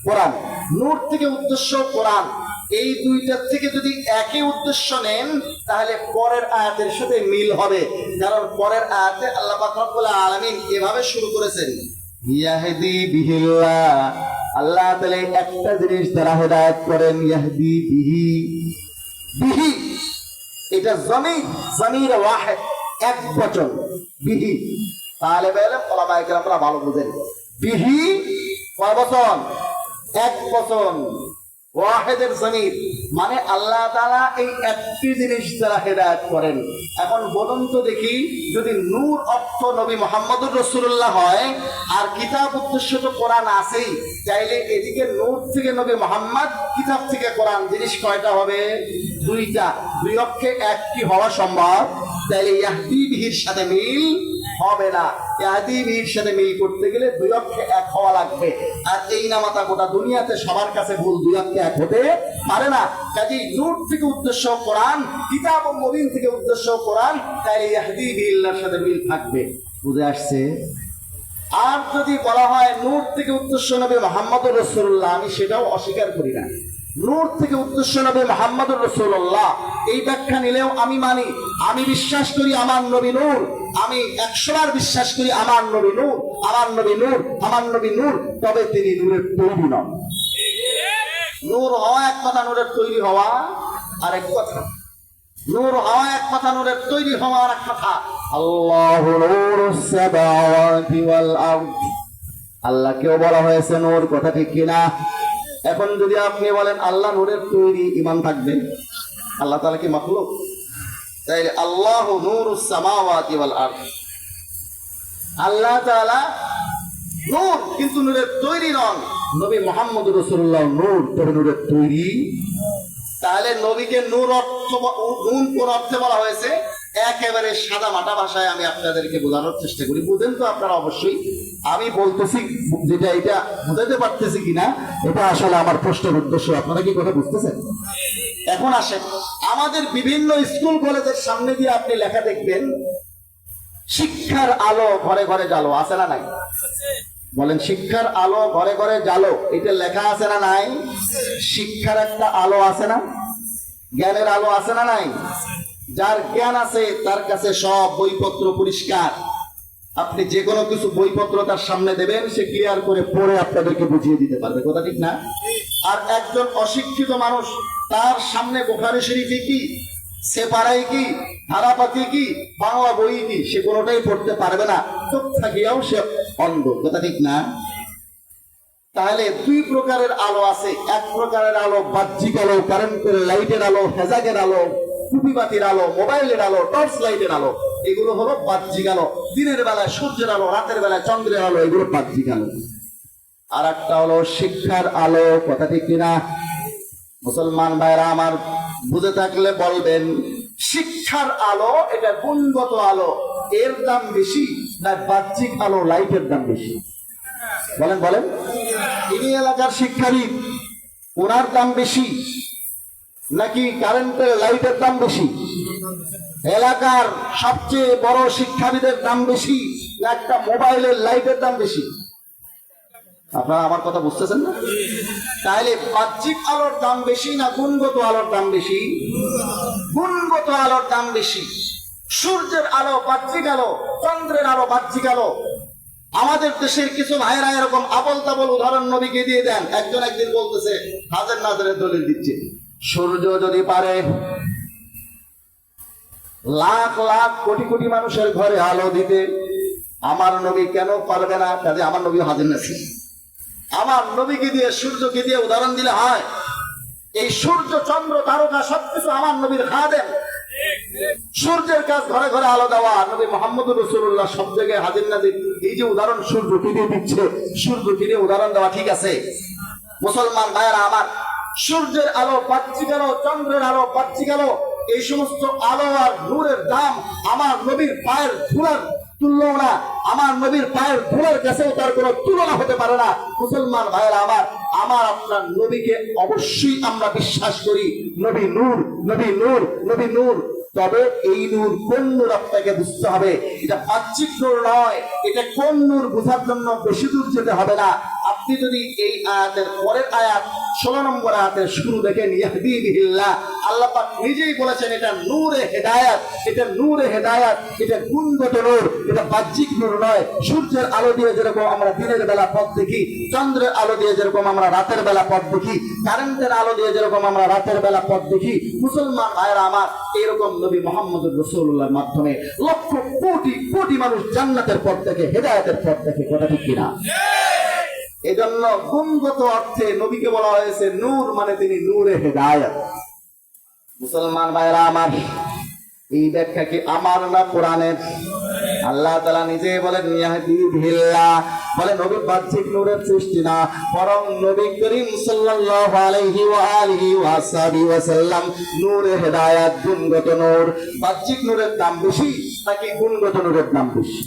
Speaker 1: কোরআন। নূর থেকে উদ্দেশ্য কোরআন। এই 2টার থেকে যদি একই উদ্দেশ্য নেন, তাহলে পরের আয়াতের সাথে মিল হবে। কারণ পরের আয়াতে আল্লাহ পাক রব্বুল আলামিন এভাবে শুরু করেছেন, ইয়াহদি বিহিল্লাহ। আল্লাহ তাআলা একটা জিনিস দ্বারা হেদায়েত করেন, ইয়াহদি বিহি। বিহি এটা জমির ওয়াহিদ, এক বচন, বিহি। তাহলে বেলেম ওলামায়ে কেরামরা ভালো বুঝেন, বিহি কয় বচন? এক বচন। ওয়াহিদের জমির মানে আল্লাহ তাআলা এই একটি জিনিস দ্বারা হেদায়েত করেন। এখন বলুন তো দেখি, যদি নূর অর্থ নবী মুহাম্মদুর রাসূলুল্লাহ হয়, আর কিতাব উদ্দেশ্য তো কোরআন আছেই, তাইলে এদিকে নূর থেকে নবী মুহাম্মদ, কিতাব থেকে কোরআন, জিনিস কয়টা হবে? 2টা। 2 অক্ষে 1 কি হওয়া সম্ভব? তাইলে ইয়াহদি বিহির সাথে মিল হবে না। ইয়াহদি বিহির সাথে মিল করতে গেলে 2 অক্ষে 1 হওয়া লাগবে। আর এই নামাতা গোটা দুনিয়াতে সবার কাছে ভুল, 2 অক্ষে 1 হতে পারে না। কাজেই নূর থেকে উদ্দেশ্য কোরআন, কিতাব ও মুবিন থেকে উদ্দেশ্য কোরআন, তাইলে ইয়াহদি বিহিল্লাহর সাথে মিল থাকবে। বুঝে আসছে? আর যদি বলা হয় নূর থেকে উদ্দেশ্য নবী মুহাম্মদুর রাসূলুল্লাহ, আমি সেটাও অস্বীকার করি না। নূর থেকে উদ্দেশ্য নবী মুহাম্মদুর রাসূলুল্লাহ, এই ব্যাখ্যা নিলেও আমি মানি। আমি বিশ্বাস করি আমার নবী নূর। আমি 100 বার বিশ্বাস করি আমার নবী নূর, আমার নবী নূর, আমার নবী নূর। তবে তিনি নূরের তৈরি নন। নূর হওয়া এক কথা, নূরের তৈরি হওয়া আরেক কথা। নূর হওয়া এক কথা, নূরের তৈরি হওয়া আরেক কথা। আল্লাহু নূরুস সামাওয়াতি ওয়াল আরদ। আল্লাহকেও বলা হয়েছে নূর, কথা ঠিক কিনা? এখন যদি আপনি বলেন আল্লাহ নূরের তৈরি, ঈমান থাকবে? আল্লাহ তাআলা কি মাখলুক? তাইলে আল্লাহু নূরুস সামাওয়াতি ওয়াল আরদ, আল্লাহ তাআলা নূর, কিন্তু নূরের তৈরি নন। নবী মুহাম্মদুর রাসূলুল্লাহ নূর, তবে নূরের তৈরি। তাহলে নবীকে নূর অর্থ, নূর কোন অর্থে বলা হয়েছে? একেবারে সাদা মাটা ভাষায় আমি আপনাদেরকে বোঝানোর চেষ্টা করি। বুঝেন তো আপনারা অবশ্যই? আমি বলতেছি যেটা, এটা বুঝাতে পারতেছি কিনা এটা আসলে আমার প্রশ্নের উদ্দেশ্য। আপনারা কি কথা বুঝতেছেন? এখন আসেন, আমাদের বিভিন্ন স্কুল কলেজের সামনে দিয়ে আপনি লেখা দেখবেন, শিক্ষার আলো ঘরে ঘরে জালো। আছে না নাই? বলেন, শিক্ষার আলো ঘরে ঘরে জালো, এটা লেখা আছে না নাই? শিক্ষার একটা আলো আছে না? জ্ঞানের আলো আছে না নাই? যার জ্ঞান আছে তার কাছে সব বইপত্র পরিষ্কার। আপনি যে কোনো কিছু বইপত্র তার সামনে দেবেন, সে ক্লিয়ার করে পড়ে আপনাদেরকে বুঝিয়ে দিতে পারবে, কথা ঠিক না? আর একজন অশিক্ষিত মানুষ, তার সামনে বুখারী শরীফে কি, সেপারাই কি, ধারাপাতি কি, বাংলা বই কি, সে কোনোটাই পড়তে পারবে না, চোখ থাকিয়াও সে অন্ধ, কথা ঠিক না? তাহলে দুই প্রকারের আলো আছে। এক প্রকারের আলো বাহ্যিক আলো, কারেন্টের লাইটের আলো, হেজাগের আলো, কুপিবাতির আলো, মোবাইলের আলো, টর্চ লাইটের আলো, এগুলো হলো বাহ্যিক আলো। দিনের বেলায় সূর্যের আলো, রাতের বেলায় চন্দ্রের আলো, এগুলো বাহ্যিক আলো। আর একটা হলো শিক্ষার আলো, কথা ঠিক কিনা? মুসলমান ভাইরা আমার, বুঝে থাকলে বলবেন, শিক্ষার আলো এটা গুণগত আলো, এর দাম বেশি না বাহ্যিক আলো লাইটের দাম বেশি? বলেন বলেন। এই এলাকার শিক্ষাবিদ, ওনার দাম বেশি নাকি কারেন্টের লাইটের দাম বেশি? এলাকার সবচেয়ে বড় শিক্ষাবিদের দাম বেশি না একটা মোবাইলের লাইটের দাম বেশি? আপনারা আমার কথা বুঝতেছেন না? তাহলে বাহ্যিক আলোর দাম বেশি না গুণগত আলোর দাম বেশি? গুণগত আলোর দাম বেশি। সূর্যের আলো বাহ্যিক আলো, চন্দ্রের আলো বাহ্যিক আলো। আমাদের দেশের কিছু ভাইরা এরকম আবল তাবল উদাহরণ নবীকে দিয়ে দেন। একজন একদিন বলতেছে, হাজার নাজারের দলিল দিচ্ছে, সূর্য যদি পারে লাখ লাখ কোটি কোটি মানুষের ঘরে আলো দিতে, আমার নবী কেন পারবে না? কাজে আমার নবী হাজির নাছি। আমার নবীকে দিয়ে, সূর্যকে দিয়ে উদাহরণ দিলে হয়? এই সূর্য চন্দ্র তারকা সবকিছু আমার নবীর খাদেম। সূর্যের কাজ ঘরে ঘরে আলো দেওয়া, নবী মুহাম্মদুর রাসূলুল্লাহ সব জায়গায় হাজির নাজির। এই যে উদাহরণ সূর্যকে দিয়ে দিচ্ছে, সূর্যকে দিয়ে উদাহরণ দেওয়া ঠিক আছে? মুসলমান ভাইয়েরা আমার, সূর্যের আলো বাহ্যিক আলো, চন্দ্রের আলো বাহ্যিক আলো, এই সমস্ত আলো আর নূরের দাম আমার নবীর পায়ের ধুলার তুল্য না। আমার নবীর পায়ের ধুলার কাছেও তার কোনো তুলনা হতে পারে না। মুসলমান ভাইয়েরা আমার, আমার আপনার নবীকে অবশ্যই আমরা বিশ্বাস করি, নবী নূর, নবী নূর, নবী নূর। তবে এই নূর কোন নূর আপনাকে বুঝতে হবে। এটা বাহ্যিক নূর নয়, এটা কোন নূর বোঝার জন্য বেশি দূর যেতে হবে না। আপনি যদি এই আয়াতের পরের আয়াত 16 নম্বর আয়াতের শুরু দেখেন, ইয়াহদিবিহিল্লাহ, আল্লাহ পাক নিজেই বলেছেন এটা নূরে হেদায়েত, এটা নূরে হেদায়েত, এটা গুণগত নূর, এটা বাহ্যিক নূর নয়। সূর্যের আলো দিয়ে যেরকম আমরা দিনের বেলা পথ দেখি, চন্দ্রের আলো দিয়ে যেরকম আমরা রাতের বেলা পথ দেখি, কারেন্টের আলো দিয়ে যেরকম আমরা রাতের বেলা পথ দেখি, মুসলমান ভাইয়েরা আমার, এরকম নবী মুহাম্মদুর রাসূলুল্লাহর মাধ্যমে লক্ষ কোটি কোটি মানুষ জান্নাতের পথ দেখে, হেদায়েতের পথ দেখে, কথা ঠিক কিনা? এজন্য গুণগত অর্থে নবীকে বলা হয়েছে নূর, মানে তিনি নূরে হেদায়েত। মুসলমান ভাইরা আমার, এই ব্যাখ্যা কি আমার না কোরআনের? আল্লাহ তাআলা নিজে বলেন ইয়াহদিবিহিল্লাহ, বলে নবী বাহ্যিক নূরের সৃষ্টি না, বরং নবী করিম সাল্লাল্লাহু আলাইহি ওয়া আলিহি ওয়াসাল্লাম নূরে হেদায়েত, গুণগত নূর। বাহ্যিক নূরের দাম বেশি নাকি গুণগত নূরের দাম বেশি?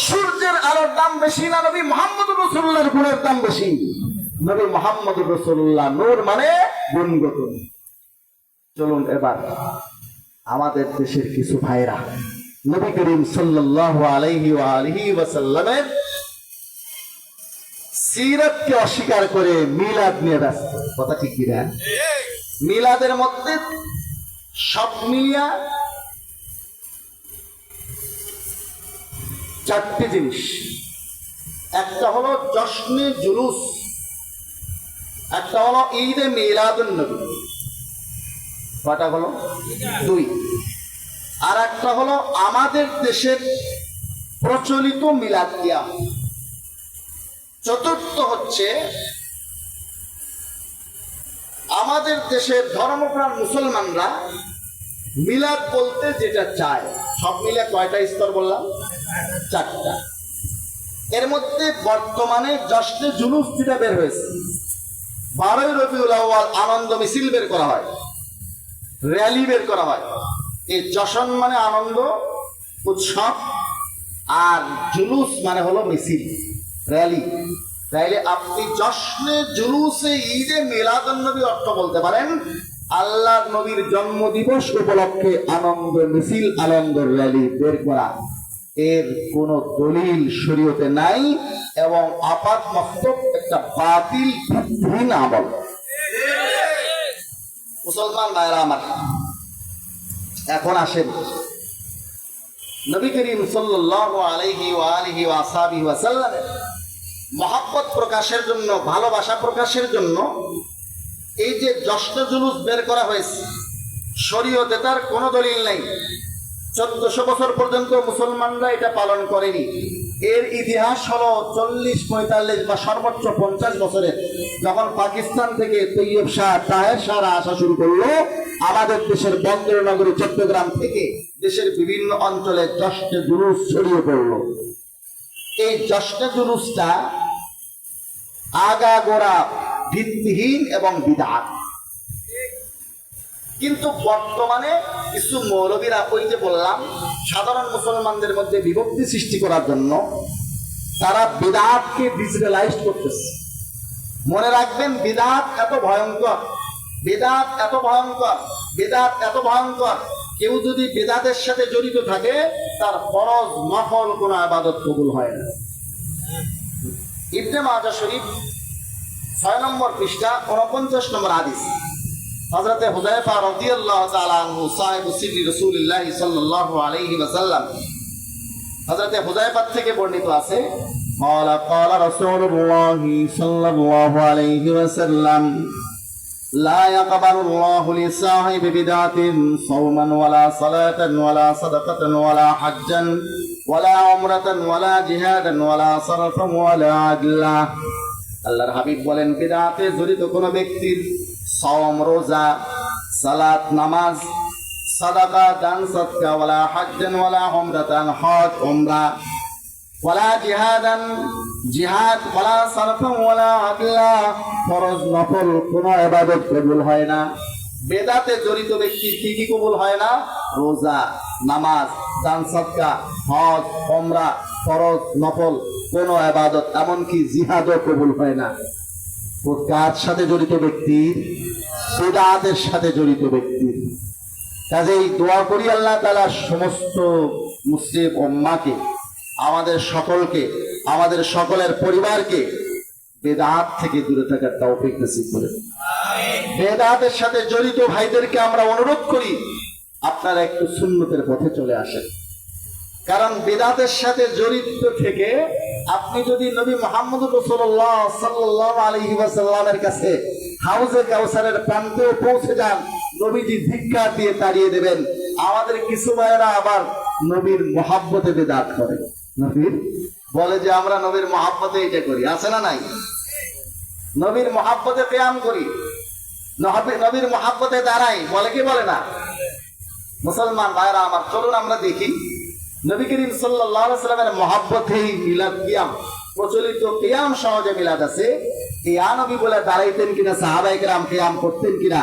Speaker 1: সূর্যের আলোর দাম বেশি না নবী মুহাম্মদুর রাসূলুল্লাহর গুণের দাম বেশি? নবী মুহাম্মদুর রাসূলুল্লাহ নূর মানে গুণগত। চলুন এবার আমাদের দেশের কিছু ভাইরা নবী করিম সাল্লাল্লাহু আলাইহি ওয়া আলিহি ওয়াসাল্লামের সিরাতকে অস্বীকার করে মিলাদ নিয়ে ব্যস্ত, কথা ঠিক কি না? মিলাদের মধ্যে সব মিলিয়া চারটি জিনিস। একটা হলো জশ্নে জুলুস, একটা হলো ঈদে মিলাদুন নবী, কটা হলো? দুই। আর একটা হলো আমাদের দেশের প্রচলিত মিলাদ কিয়াম। চতুর্থ হচ্ছে আমাদের দেশের ধর্মপ্রাণ মুসলমানরা মিলাদ বলতে যেটা চায়। সব মিলে কয়টা স্তর বললাম? চারটা। এর মধ্যে বর্তমানে জশ্নে জুলুস যেটা বের হয়েছে, 12ই রবিউল আউয়াল আনন্দ মিছিল বের করা হয়, র্যালি বের করা হয়। এই জশন মানে আনন্দ উৎসব, আর জুলুস মানে হলো মিছিল, র্যালি। তাইলে আপনি জশ্নে জুলুসে ঈদে মিলাদুন নবী অর্থ বলতে পারেন আল্লাহর নবীর জন্ম দিবস উপলক্ষে আনন্দ মিছিল, আনন্দ র্যালি বের করা। এর কোন দলিল শরীয়তে নাই এবং আপাত মস্তক একটা বাতিল ভিত্তিহীন আমল। মুসলমান ভাইরা আমার, এখন আসেন নবী করিম সাল্লাল্লাহু আলাইহি ওয়া আলিহি ওয়া আসহাবিহি ওয়া সাল্লামের মহব্বত প্রকাশের জন্য, ভালোবাসা প্রকাশের জন্য এই যে জশ্ন জুলুস বের করা হয়েছে, শরীয়তে তার কোনো দলিল নেই। 1400 বছর পর্যন্ত মুসলমানরা এটা পালন করেনি। এর ইতিহাস হলো 40-45 বা সর্বোচ্চ 50 বছরের। যখন পাকিস্তান থেকে তৈয়ব শাহ, তাহের শাহরা আসা শুরু করলো, আমাদের দেশের বন্দর নগরী চট্টগ্রাম থেকে দেশের বিভিন্ন অঞ্চলে জশ্নে জুলুস ছড়িয়ে পড়লো। এই জশ্নে জুলুসটা আগাগোড়া ভিত্তিহীন এবং বিদআত। কিন্তু বর্তমানে কিছু মৌলবীরা, ওই যে বললাম, সাধারণ মুসলমানদের মধ্যে বিভক্তি সৃষ্টি করার জন্য তারা বিদআতকে ডিজিটালাইজ করতেছে। মনে রাখবেন, বিদআত এত ভয়ঙ্কর, বিদআত এত ভয়ঙ্কর, বিদআত এত ভয়ঙ্কর, কেউ যদি বিদআতের সাথে জড়িত থাকে তার ফরজ নফল কোনো ইবাদত কবুল হয় না। ইবনে মাজাহ শরীফ 6 নম্বর পৃষ্ঠা 49 নম্বর হাদিস, হযরতে হুযায়ফা রাদিয়াল্লাহু তাআলা আনহু সাহিবু সিররি রাসূলুল্লাহ সাল্লাল্লাহু আলাইহি ওয়াসাল্লাম, হযরতে হুযায়ফা থেকে বর্ণিত আছে, ক্বালা ক্বালা রাসূলুল্লাহ সাল্লাল্লাহু আলাইহি ওয়াসাল্লাম, লা ইয়াকবালুল্লাহু লিসাহিবি বিদআতিন সাওমান ওয়ালা সালাতান ওয়ালা সাদাকাতান ওয়ালা হাজ্জান ওয়ালা উমরাতান ওয়ালা জিহাদান ওয়ালা সারফান ওয়ালা আদলা। আল্লাহর হাবিব বলেন, বিদআতে জড়িত কোন ব্যক্তির সাওম, রোজা, সালাত, নামাজ, সাদাকা, দান সদকা, ওয়ালা হাজ্জান ওয়ালা উমরাতান, হজ উমরা, ওয়ালা জিহাদান, জিহাদ, ওয়ালা সারফান ওয়ালা আদলা, ফরজ নফল কোন ইবাদত কবুল হয় না। বেদাতে জড়িত ব্যক্তির কি কি কবুল হয় না? রোজা, নামাজ, দান সদকা, হজ, উমরা, ফরজ নফল কোন ইবাদত, এমনকি জিহাদও কবুল হয় না। কার সাথে জড়িত ব্যক্তির? বেদাতের সাথে জড়িত ব্যক্তির। কাজেই দোয়া করি আল্লাহ তাআলা সমস্ত মুসলিম উম্মাহকে, আমাদের সকলকে, আমাদের সকলের পরিবারকে বেদাত থেকে দূরে থাকার তৌফিক নসিব করেন। বেদাতের সাথে জড়িত ভাইদেরকে আমরা অনুরোধ করি, আপনারা একটু সুন্নতের পথে চলে আসেন। কারণ বেদাতের সাথে জড়িত থেকে আপনি যদি নবী মুহাম্মদ রাসূলুল্লাহ সাল্লাল্লাহু আলাইহি ওয়াসাল্লামের কাছে হাউজে কাউসারের প্রান্তেও পৌঁছে যান, নবীজি ধিক্কার দিয়ে তাড়িয়ে দেবেন। আমাদের কিছু ভাইয়েরা আবার নবীর মহব্বতে বেদাত করে, নবীর বলে যে আমরা নবীর মহব্বতে এটা করি, আছে না নাই? নবীর মহব্বতে কিয়াম করি, নবীর মহব্বতে দাঁড়াই, বলে কি বলে না? মুসলমান ভাইরা আমার, চলুন আমরা দেখি নবী করিম সাল্লাল্লাহু আলাইহি ওয়াসাল্লামের মহব্বতেই মিলাদ কিয়াম, প্রচলিত কিয়াম সহজে মিলাদ আছে। ইয়া নবী বলে দাঁড়াইতেন কিনা, সাহাবায়ে কেরাম কিয়াম করতেন কিনা?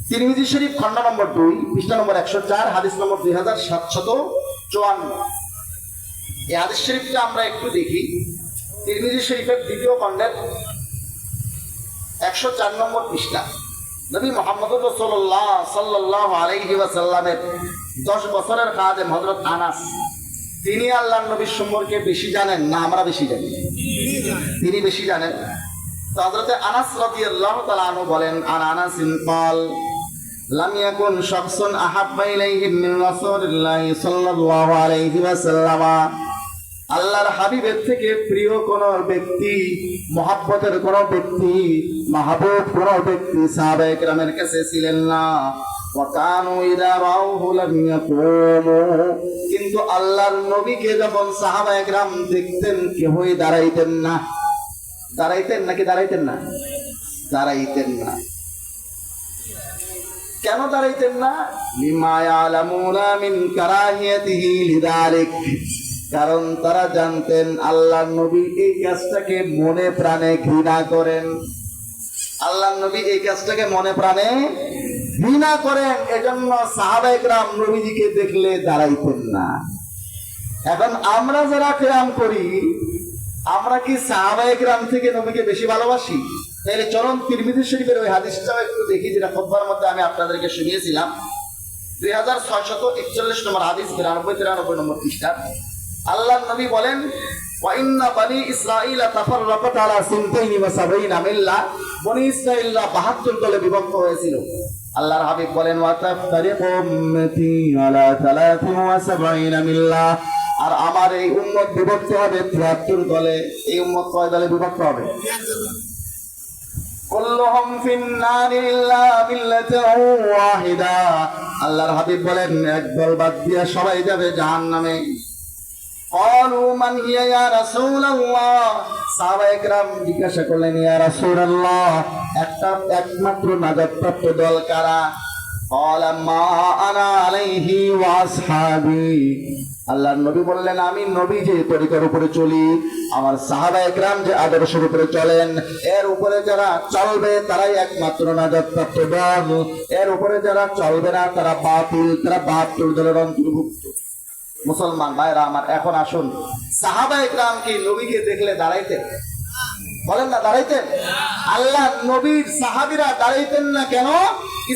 Speaker 1: তিরমিজি শরীফ খণ্ড নম্বর 2 পৃষ্ঠা নম্বর 104 হাদিস নম্বর 2754। এই হাদিস শরীফটা আমরা একটু দেখি। তিরমিজি শরীফের দ্বিতীয় খণ্ডের 104 নম্বর পৃষ্ঠা। নবী মুহাম্মদ রাসূলুল্লাহ সাল্লাল্লাহু আলাইহি ওয়াসাল্লামের 10 বছরের খাদেম হযরত আনাস, তিনি আল্লাহর নবীর সম্পর্কে বেশি জানেন না আমরা বেশি জানি? তিনি বেশি জানেন। তো হযরত আনাস রাদিয়াল্লাহু তাআলা আনহু বলেন, আনাসিন ক্বাল লাম ইয়াকুন শাখসুন আহাব্বা ইলাইহি মিন রাসূলিল্লাহি সাল্লাল্লাহু আলাইহি ওয়াসাল্লাম, আল্লাহর হাবিবের থেকে প্রিয় কোন ব্যক্তি, মহব্বতের কোন ব্যক্তি, মাহবুব কোন ব্যক্তি সাহাবায়ে কেরামের কাছে ছিলেন না। ওয়া কানু ইযা রাউহু লাম ইয়াকুমু, কিন্তু আল্লাহর নবীকে যখন সাহাবায়ে কেরাম দেখতেন কেউই দাঁড়াইতেন না। দাঁড়াইতেন নাকি দাঁড়াইতেন না? দাঁড়াইতেন না। কেন দাঁড়াইতেন না? লিমা ইয়ালামুনা মিন কারাহিয়াতিহি লিযালিক, কারণ তারা জানতেন আল্লাহর নবী এই কাজটাকে মনে প্রাণে ঘৃণা করেন। আল্লাহর নবী এই কাজটাকে মনে প্রাণে ঘৃণা করেন, এজন্য সাহাবায়ে কেরাম নবীজিকে দেখলে দাঁড়াইতেন না। এখন আমরা যারা কিয়াম করি, আমরা কি সাহাবায়ে কেরাম থেকে নবীকে বেশি ভালোবাসি? তাহলে চলুন তিরমিজি শরীফের ওই হাদিসটাও একটু দেখি, যেটা খুতবার মধ্যে আমি আপনাদেরকে শুনিয়েছিলাম। 2641 নম্বর হাদিস, 92-93 নম্বর পৃষ্ঠা। আল্লাহর নবী বলেন, ওয়া ইন্না বানি ইসরাঈলা তাফাররাকাত আলা 72 মিল্লাহ, বনি ইসরাঈলরা 72 দলে বিভক্ত হয়েছিল। আল্লাহর হাবিব বলেন ওয়াতাফতারিকু উম্মতি আলা 73 মিল্লাহ, আর আমার এই উম্মত বিভক্ত হবে 73 দলে। এই উম্মত কয় দলে বিভক্ত হবে? কুল্লুহুম ফিন-নারি ইল্লা মিল্লাতান ওয়াহিদা। আল্লাহর হাবিব বলেন এক দল বাদ দিয়ে সবাই যাবে জাহান্নামে। ক্বালু মান হিয়া ইয়া রাসূলুল্লাহ, সাহাবায়ে কেরাম জিজ্ঞাসা করলেন ইয়া রাসূলুল্লাহ একমাত্র নাজাতপ্রাপ্ত দল কারা? ক্বালা মা আনা আলাইহি ওয়া আসহাবি। আল্লাহর নবী বললেন আমি নবী যে তরিকার উপরে চলি, আমার সাহাবায়ে কেরাম যে আদর্শের উপরে চলেন, এর উপরে যারা চলবে তারাই একমাত্র নাজাতপ্রাপ্ত দল। এর উপরে যারা চলবে না তারা বাতিল, তারা 72 দলের অন্তর্ভুক্ত। মুসলমান ভাইরা আমার, এখন আসুন, সাহাবায়ে কেরাম কি নবীকে দেখলে দাঁড়াইতেন? বলেন না দাঁড়াইতেন? আল্লাহ নবীর সাহাবীরা দাঁড়াইতেন না কেন?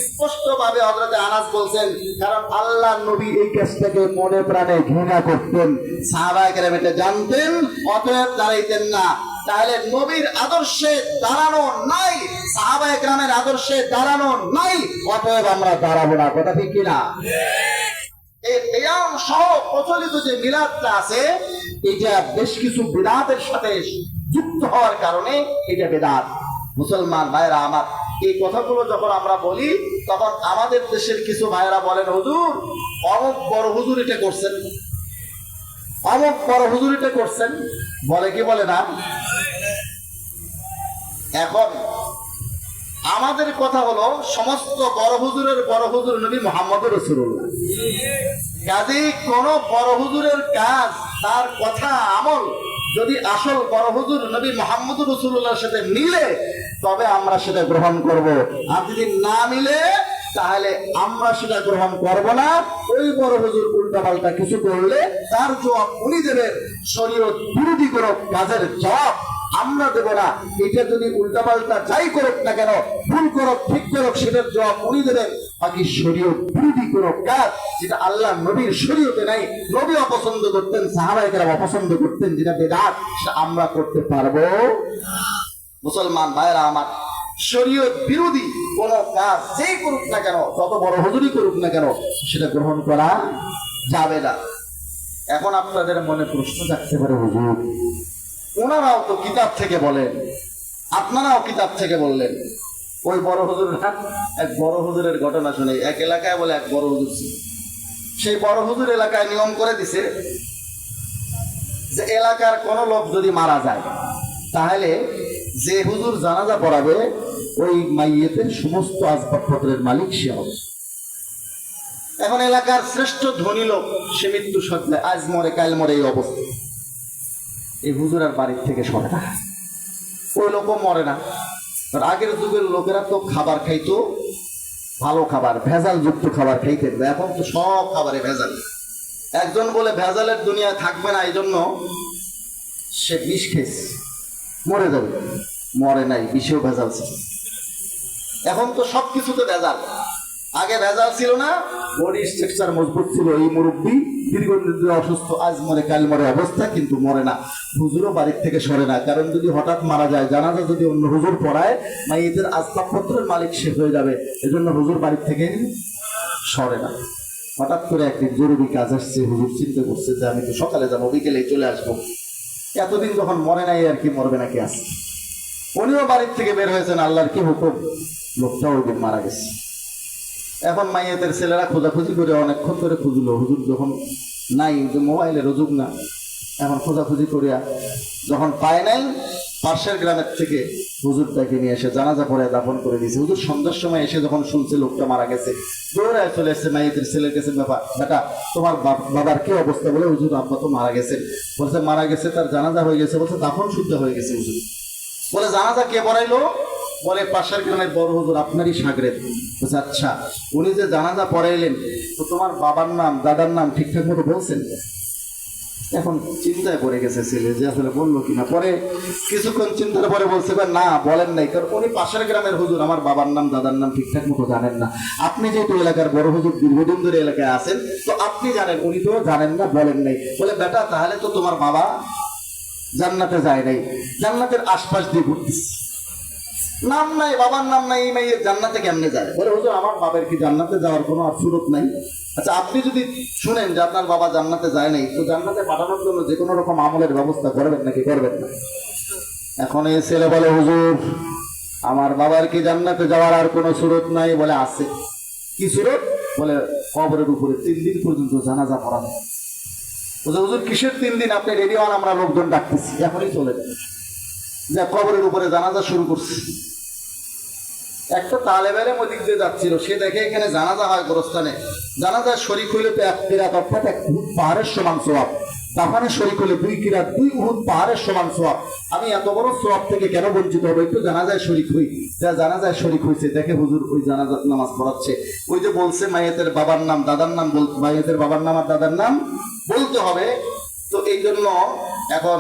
Speaker 1: স্পষ্ট ভাবে হযরত আনাস বলছেন, কারণ আল্লাহ নবী এই কাজটাকে মনে প্রাণে ঘৃণা করতেন, সাহাবায়ে কেরাম এটা জানতেন, অতএব দাঁড়াইতেন না। তাহলে নবীর আদর্শে দাঁড়ানো নাই, সাহাবায়ে কেরামের আদর্শে দাঁড়ানো নাই, অতএব আমরা দাঁড়াবো না। কথা ঠিক কিনা? এই কিয়াম সহ প্রচলিত যে মিলাদটা আছে, এটা বেশ কিছু বিদআতের সাথে যুক্ত হওয়ার কারণে এটা বিদআত। মুসলমান ভাইরা আমার, এই কথাগুলো যখন আমরা বলি তখন আমাদের দেশের কিছু ভাইরা বলেন হুজুর অমুক বড় হুজুর এটা করছেন, অমুক বড় হুজুর এটা করছেন, বলে কি বলে না? এখন আমাদের কথা হলো সমস্ত বড় হুজুরের বড় হুজুর নবী মুহাম্মদুর রাসূলুল্লাহ। কাজেই কোন বড় হুজুরের কাজ, তার কথা আমল যদি আসল বড় হুজুর নবী মুহাম্মদুর রাসূলুল্লাহর সাথে মিলে তবে আমরা সেটা গ্রহণ করব, আর যদি না মিলে তাহলে আমরা সেটা গ্রহণ করব না। ওই বড় হুজুর উল্টাপাল্টা কিছু করলে তার জবাব উনি দেবেন, শরীয়ত বিরোধী কোনো কাজের জবাব আমরা দেব না। এটা যদি উল্টাপাল্টা যাই করুক না কেন, ভুল করুক ঠিক করুক, সেটার জবাব উনি দেবেন। বাকি শরীয়ত বিরোধী কোনো কাজ যেটা আল্লাহ নবীর শরীয়তে নাই, নবী অপছন্দ করতেন, সাহাবায়ে কেরাম অপছন্দ করতেন, যেটা বিদআত, সেটা আমরা করতে পারবো? মুসলমান ভাইরা আমার, শরীয়ত বিরোধী কোন কাজ যেই করুক না কেন, যত বড় হুজুরই করুক না কেন, সেটা গ্রহণ করা যাবে না। এখন আপনাদের মনে প্রশ্ন থাকতে পারে, হুজুর ওনারাও তো কিতাব থেকে বলেন, আপনারাও কিতাব থেকে বললেন। ওই বড় হুজুর এক বড় হুজুরের ঘটনা শুনে, এক এলাকায় বলে এক বড় হুজুর ছিল, সেই বড় হুজুর এলাকায় নিয়ম করে দিছে যে এলাকার কোন লোক যদি মারা যায় তাহলে যে হুজুর জানাজা পড়াবে ওই মাইয়েতের সমস্ত আসবাবপত্রের মালিক সে হবে। এখন এলাকার শ্রেষ্ঠ ধনী লোক, সে মৃত্যু সজ্জায়, আজ মরে কাল মরে, এই অবস্থা। এই হুজুর আর বাড়ির থেকে সরে না, ওই লোকও মরে না। আগের যুগের লোকেরা তো খাবার খাইতো ভালো খাবার, ভেজাল যুক্ত খাবার খাইতেন, এখন তো সব খাবারে ভেজাল। একজন বলে ভেজালের দুনিয়া থাকবে না, এই জন্য সে বিষ খেয়েছে, মরে যাবে, মরে নাই, বিষেও ভেজাল ছিল। এখন তো সবকিছুতে ভেজাল। আগে ভেজাল ছিল না, বডি স্ট্রাকচার মজবুত ছিল, এই মুরব্বী দীর্ঘদিন ধরে অসুস্থ, আজ মরে কাল মরে অবস্থা, কিন্তু মরে না। হুজুরও বাড়ির থেকে সরে না, কারণ যদি হঠাৎ মারা যায়, জানাজা যদি অন্য হুজুর পড়ায়, মাইয়েতের আসবাবপত্রের মালিক সে হয়ে যাবে, এজন্য হুজুর বাড়ির থেকে সরে না। হঠাৎ করে একদিন জরুরি কাজ আসছে, হুজুর চিন্তা করছে যে আমি তো সকালে যাবো, বিকেলে চলে আসবো, এতদিন যখন মরে নাই আর কি মরবে নাকি আসছে। উনিও বাড়ির থেকে বের হয়েছেন, আল্লাহর কি হুকুম, লোকটা ওই দিন মারা গেছে। এখন মাইয়াতের ছেলেরা খোঁজাখুঁজি করে অনেকক্ষণ ধরে খুঁজলো, হুজুর যখন নাই, যে মোবাইলের যুগ না, এখন খোঁজাখুঁজি করিয়া যখন পায় নাই, পাশের গ্রামের থেকে হুজুরটাকে নিয়ে এসে জানাজা পড়ে দাফন করে দিয়েছে। হুজুর সন্ধ্যার সময় এসে যখন শুনছে লোকটা মারা গেছে, দৌড়ায় চলে এসছে মাইয়াতের ছেলের কাছে, বেটা তোমার বাবার কি অবস্থা? বলে হুজুর আব্বা তো মারা গেছে। বলছে মারা গেছে, তার জানাজা হয়ে গেছে। বলছে দাফন শুদ্ধ হয়ে গেছে হুজুর। বলে জানাজা কে পড়াইলো? বলে পাশের গ্রামের বড় হুজুর, আপনারই সাগরেদ। বলছে আচ্ছা, উনি যে জানাজা পড়াইলেন তো তোমার বাবার নাম দাদার নাম ঠিকঠাক মতো বলছেন? এখন চিন্তায় পড়ে গেছে ছেলে যে আসলে বললো কিনা। পরে কিছুক্ষণ চিন্তার পরে বলছে না বলেন নাই, কারণ উনি পাশের গ্রামের হুজুর, আমার বাবার নাম দাদার নাম ঠিকঠাক মতো জানেন না। আপনি যেহেতু এলাকার বড় হুজুর, দীর্ঘদিন ধরে এলাকায় আছেন, তো আপনি জানেন, উনি তো জানেন না, বলেন নাই। বলে বেটা তাহলে তো তোমার বাবা জান্নাতে যায় নাই, জান্নাতের আশপাশ দিয়ে ঘুরতেছে। নাম নাই, বাবার নাম নাই, এই মেয়ের জান্নাতে কেমনে যায়? বলে হুজুর আমার বাবার কি জান্নাতে যাওয়ার কোনো আর সুরত নাই? আচ্ছা, আপনি যদি শুনেন যে আপনার বাবা জান্নাতে যায় নাই, তো জান্নাতে পাঠানোর জন্য যে কোনো রকম আমলের ব্যবস্থা করবেন নাকি করবেন না? এখন এই ছেলে বলে হুজুর আমার বাবার কি জান্নাতে যাওয়ার আর কোনো সুরত নাই? বলে আছে। কি সুরত? বলে কবরের উপরে 3 দিন পর্যন্ত জানাজা পড়ানো। হুজুর কিসের 3 দিন? আপনি রেডি হন, আমরা লোকজন ডাকতেছি, এখনই চলে যান। যে কবরের উপরে জানাজা শুরু করছে। একটা তালেব ইলম ওদিক দিয়ে যাচ্ছিল, সে দেখে এখানে জানাজা হয় গোরস্থানে। জানাজার শরীক হইলে তো 1 কিরাত অর্থাৎ 1 উহুদ পাহাড়ের সমান সওয়াব। দাফনের শরীক হলে 2 কিরাত 2 উহুদ পাহাড়ের সমান সওয়াব। আমি এত বড় সওয়াব থেকে কেন বঞ্চিত হবো? একটু জানাজায় শরীক হই। যা জানাজায় শরীক হয়েছে, দেখে হুজুর ওই জানাজার নামাজ পড়াচ্ছে। ওই যে বলছে মাইয়েতের বাবার নাম দাদার নাম মাইয়েতের বাবার নাম আর দাদার নাম বলতে হবে, তো এই জন্য এখন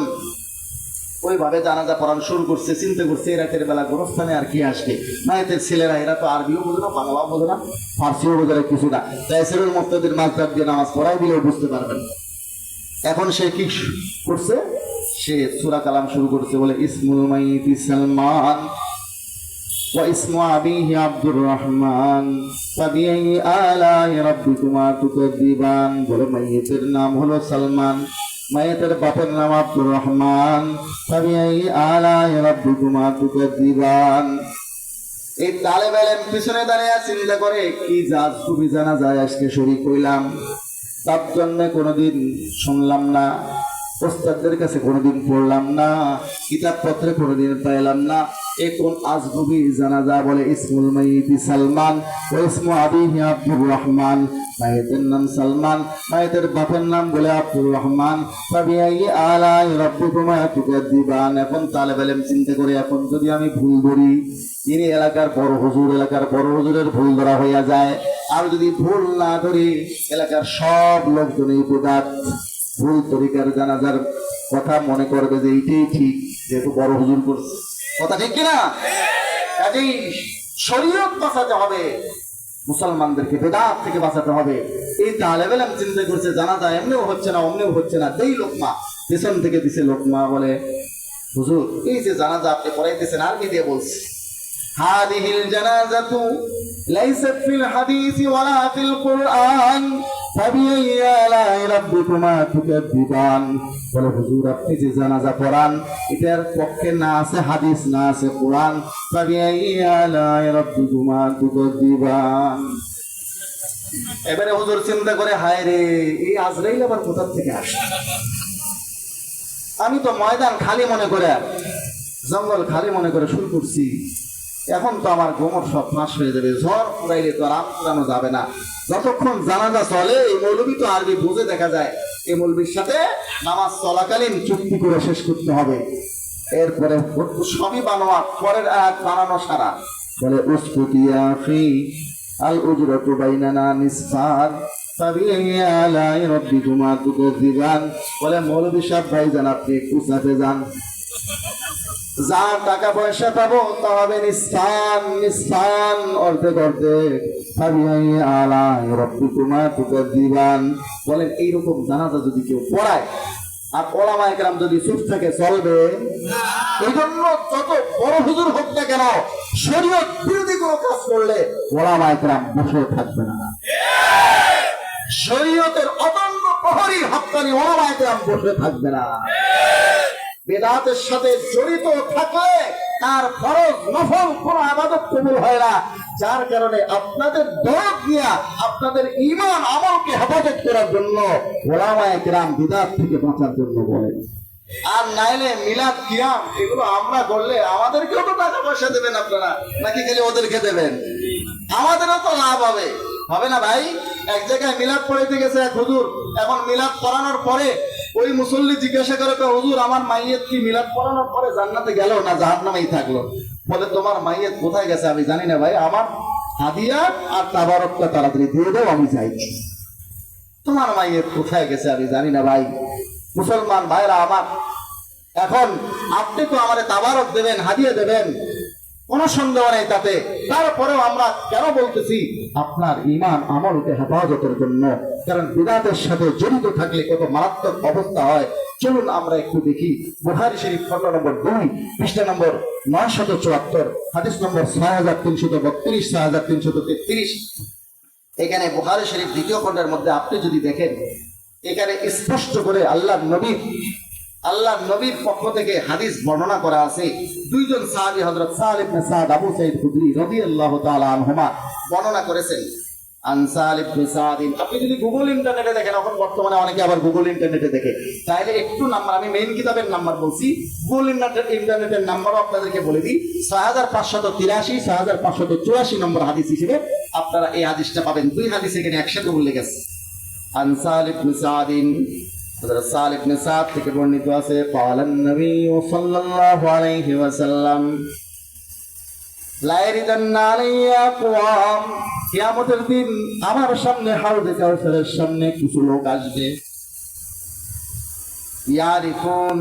Speaker 1: ওইভাবে জানাজা পড়ানো শুরু করছে। চিন্তা করছে এই রাতের বেলা গোরস্থানে আর কি আসবে? মায়েদের ছেলেরা এরা তো আরবিও বোঝে না, বাংলাও বোঝে না, ফার্সিও বোঝে না, কিছু না। তাই সেরুল মুক্তাদির মাঝদার দিয়ে নামাজ পড়াই দিলেও বুঝতে পারবেন। এখন সে কি করছে? সে সূরা কালাম শুরু করছে। বলে ইসমুল মাইয়িতি সালমান ওয়া ইসমু আবিহি আব্দুর রহমান ফাবিআই আলাই রাব্বিকুমা তুকাযিবান। বলে মাইয়িতের নাম হলো সালমান, মায়েতের বাপের নাম আব্দুর রহমান। ফাবিআই আলাই রাব্বিকুমা তুকাযিবান। এই তালেব ইলম পিছনে দাঁড়িয়ে চিন্তা করে কি জাজগুবি জানাজায় আজকে শরীক হইলাম, তার জন্য কোনোদিন শুনলাম না, ওস্তাদদের কাছে কোনোদিন পড়লাম না, কিতাব পত্রে কোনোদিন পাইলাম না। এ কোন আজগুবি জানাজা? বলে ইসমুল মাইয়িতি সালমান ওয়া ইসমু আবিহি আব্দুর রহমান। মায়েতের নাম সালমান, মায়েতের বাপের নাম বলে আব্দুর রহমান। ফাবিআই আলাই রাব্বিকুমা তুকাযিবান। এখন তালেব ইলম চিন্তা করে, এখন যদি আমি ভুল ধরি, ইনি এলাকার বড় হুজুর, এলাকার বড় হুজুরের ভুল ধরা হইয়া যায়। আর যদি ভুল না ধরি, এলাকার সব লোকজন এই ভুল তরিকার জানাজার কথা মনে করবে যে এইটাই ঠিক, যেহেতু বড় হুজুর করছে। কথা ঠিক কিনা? কাজেই শরীয়ত বাঁচাতে হবে, মুসলমানদেরকে বেদাত থেকে বাঁচাতে হবে। এই তালেব ইলম চিন্তা করছে জানাজা এমনিও হচ্ছে না, অমনিও হচ্ছে না, দেই লোকমা। পেছন থেকে দিছে লোকমা। বলে হুজুর এই যে জানাজা আপনি পড়াইতেছেন, আরবি দিয়ে বলছে হাদিহিল জানাজাতু লাইসাত ফিল হাদিস ওয়ালা ফিল কুরআন ফাবিআই আলাই রাব্বিকুমা তুকাযিবান। বলে হুজুর আপনি যে জানাজা পড়ান, এটার পক্ষে না আছে হাদিস, না আছে কোরআন। ফাবিআই আলাই রাব্বিকুমা তুকাযিবান। এবারে হুজুর চিন্তা করে, হায় রে, এই আজরাইল আবার কোথা থেকে আসে? আমি তো ময়দান খালি মনে করে, জঙ্গল খালি মনে করে শুরু করছি। এখন তো আমার গোমর সব নাশ হয়ে যাবে, ঝড় পুরাইলে তো আর আম পুরানো যাবে না। যতক্ষণ জানাজা চলে, এই মৌলবী তো আরবি বুঝে, দেখা যায় এই মৌলবীর সাথে নামাজ চলাকালীন চুক্তি করে শেষ করতে হবে। এরপরে সবই বানোয়া, পরের আয়াত বানানো সারা। বলে উসকুতিয়া ফি আল উজরাতু বাইনানা নিসফান ফাবিআই আলাই রাব্বিকুমা তুকাযিবান। বলে মৌলবী সাহেব ভাইজান আপনি একটু চাপে যান, যা টাকা পয়সা পাবো তা হবে নিস্তান নিস্তান, অর্ধেক অর্ধেক। ফাবিআই আলাই রাব্বিকুমা তুকাযিবান। বলেন এইরকম জানাজা যদি কেউ পড়ায় আর ওলামায়ে কেরাম যদি চুপ থাকে, চলবে? এই জন্য যত বড় হুজুর হোক না কেন, শরীয়ত বিরোধী কোনো কাজ করলে ওলামায়ে কেরাম বসে থাকবে না। শরীয়তের অদম্য প্রহরী হক্কানি ওলামায়ে কেরাম বসে থাকবে না। বেদাতের সাথে জড়িত থাকলে তার ফরজ নফল কোন ইবাদত কবুল হয় না। যার কারণে আপনাদের দরদ নিয়ে আপনাদের ঈমান আমলকে হেফাজত করার জন্য ওলামায়ে কেরাম বিদআত থেকে বাঁচার জন্য বলেন। আর নাইলে মিলাদ কিয়াম এগুলো আমরা করলে আমাদেরকেও তো টাকা পয়সা দেবেন আপনারা, নাকি খালি ওদেরকে দেবেন? আমাদেরও তো লাভ হবে, হবে না ভাই? এক জায়গায় মিলাদ পড়াইতে গেছে এক হুজুর, এখন মিলাদ পড়ানোর পরে ওই মুসল্লি জিজ্ঞাসা করে, হুজুর আমার মাইয়েত কি মিলাদ পড়ানোর পরে জান্নাতে গেল না জাহান্নামেই থাকলো? বলে তোমার মাইয়েত কোথায় গেছে আমি জানি না ভাই, আমার হাদিয়া আর তাবারকটা তাড়াতাড়ি দিয়ে দাও, আমি যাই। তোমার মাইয়েত কোথায় গেছে আমি জানি না ভাই। মুসলমান ভাইরা আমার, এখন আপনি তো আমারে তাবারক দেবেন, হাদিয়া দেবেন, কোনো সন্দেহ নেই তাতে। তারপরেও আমরা কেন বলতেছি আপনার ঈমান আমলকে হেফাজতের জন্য। কারণ বিদআতের সাথে জড়িত থাকলে কত মারাত্মক অবস্থা হয়। চলুন আমরা একটু দেখি বুখারী শরীফ খণ্ড নম্বর 2 পৃষ্ঠা নম্বর 974, হাদিস নম্বর 6332, 6333। এখানে বুখারী শরীফ দ্বিতীয় খণ্ডের মধ্যে আপনি যদি দেখেন, এখানে স্পষ্ট করে আল্লাহর নবীর পক্ষ থেকে হাদিস বর্ণনা করা আছে। দুইজন সাহাবী হযরত সাল ইবনে সাদ, আবু সাঈদ খুদরি রাদিয়াল্লাহু তাআলা আনহুমা বর্ণনা করেছেন। আন সাল ইবনে সাদ, আপনি যদি গুগল ইন্টারনেটে দেখেন, এখন বর্তমানে অনেকে আবার গুগল ইন্টারনেটে দেখে, তাহলে একটু নাম্বার, আমি মেইন কিতাবের নাম্বার বলছি, গুগল ইন্টারনেটের নাম্বারও আপনাদেরকে বলে দিই, 6583, 6584 নম্বর হাদিস হিসেবে আপনারা এই হাদিসটা পাবেন। দুই হাদিস এখানে একসাথে উল্লেখ আছে। আন সাল ইবনে সাদ, হযরত সাল ইবনে সাদ থেকে বর্ণিত আছে, ক্বালান নবী সাল্লাল্লাহু আলাইহি ওয়াসাল্লাম, লা ইয়ারিদান্না আলাইয়া আকওয়াম, কিয়ামতের দিন আমার সামনে হাউজে কাউসারের সামনে কিছু লোক আসবে, ইয়ারিফুন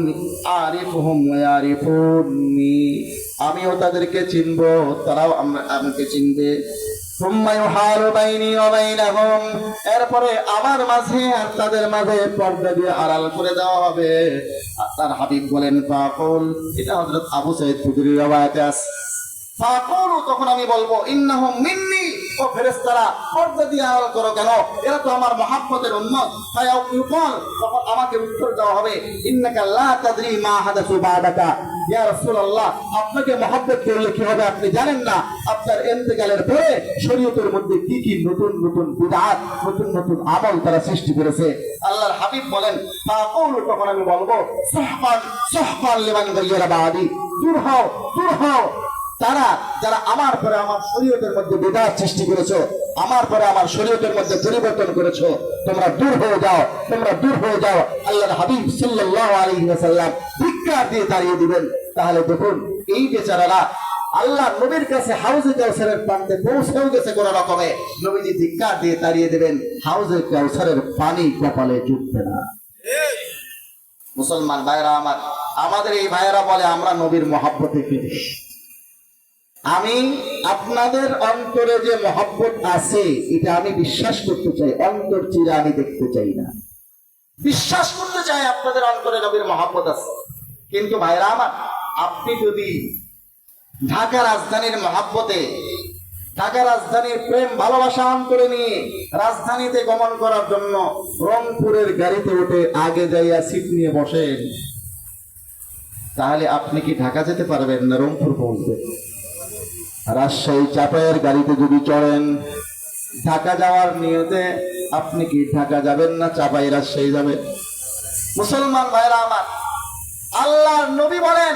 Speaker 1: আরিফুহুম ওয়া ইয়ারিফুনি, আমিও তাদেরকে চিনব, তারাও আমাকে চিনবে। সুম্মা ইউহালু বাইনি ওয়া বাইনাহুম, এরপরে আমার মাঝে আর তাদের মাঝে পর্দা দিয়ে আড়াল করে দেওয়া হবে। আল্লাহর হাবিব বলেন, ফাকুল, এটা হযরত আবু সাঈদ খুদরির riwayate আছে, ফাকুল, তখন আমি বলবো, ইন্নাহুম মিন্নি, ও ফেরেশতারা পর্দা দিয়ে আড়াল করো কেন, এরা তো আমার মহব্বতের উম্মত। ফায়াকুল, তখন আমাকে উত্তর দেওয়া হবে, ইন্নাকা লা তাদরি মা হাদাসু বাদাকা, ইয়া রাসূলুল্লাহ, আপনাকে মহব্বত করলে কি হবে আপনি জানেন না। আপনার ইন্তেকালের পরে শরীয়তের মধ্যে কি কি নতুন নতুন বিদআত, নতুন নতুন আমল তারা সৃষ্টি করেছে। আল্লাহর হাবিব বলেন, ফাকুল, তখন আমি বলবো, সুহবান সুহবান লিমান গায়রা বাদি, দূর হও, দূর হও, তারা যারা আমার পরে আমার শরীয়তের মধ্যে বিদআত সৃষ্টি করেছো, আমার পরে আমার শরীয়তের মধ্যে পরিবর্তন করেছো, তোমরা দূর হয়ে যাও, তোমরা দূর হয়ে যাও। আল্লাহর হাবিব সাল্লাল্লাহু আলাইহি ওয়াসাল্লাম ধিক্কার দিয়ে তাড়িয়ে দিবেন। তাহলে দেখুন, এই বেচারারা আল্লাহ নবীর কাছে হাউজে কাউসারের প্রান্তে পৌঁছেও গেছে কোন রকমে, নবীজি ধিক্কার দিয়ে তাড়িয়ে দেবেন, হাউজে কাউসারের পানি কপালে জুটবে না। মুসলমান ভাইরা আমার, আমাদের এই ভাইয়েরা বলে আমরা নবীর মহব্বতে ফিরি। আমি আপনাদের অন্তরে যে মহব্বত আছে এটা আমি বিশ্বাস করতে চাই, অন্তর চিরে আমি দেখতে চাই না। বিশ্বাস করতে চাই আপনাদের অন্তরে নবীর মহব্বত আছে, কিন্তু ভাইরা আমার, আপনি যদি ঢাকা রাজধানীর মহব্বতে, ঢাকা রাজধানীর প্রেম ভালোবাসা অন্তরে নিয়ে রাজধানীতে গমন করার জন্য রংপুরের গাড়িতে উঠে আগে যাইয়া সিট নিয়ে বসেন, তাহলে আপনি কি ঢাকা যেতে পারবেন না রংপুর পৌঁছবেন? রাজশাহী চাপাইয়ের গাড়িতে যদি চড়েন, ঢাকা যাওয়ার নিয়তে আপনি কি ঢাকা যাবেন না চাপাই রাজশাহী যাবেন? মুসলমান ভাইরা আমার, আল্লাহর নবী বলেন,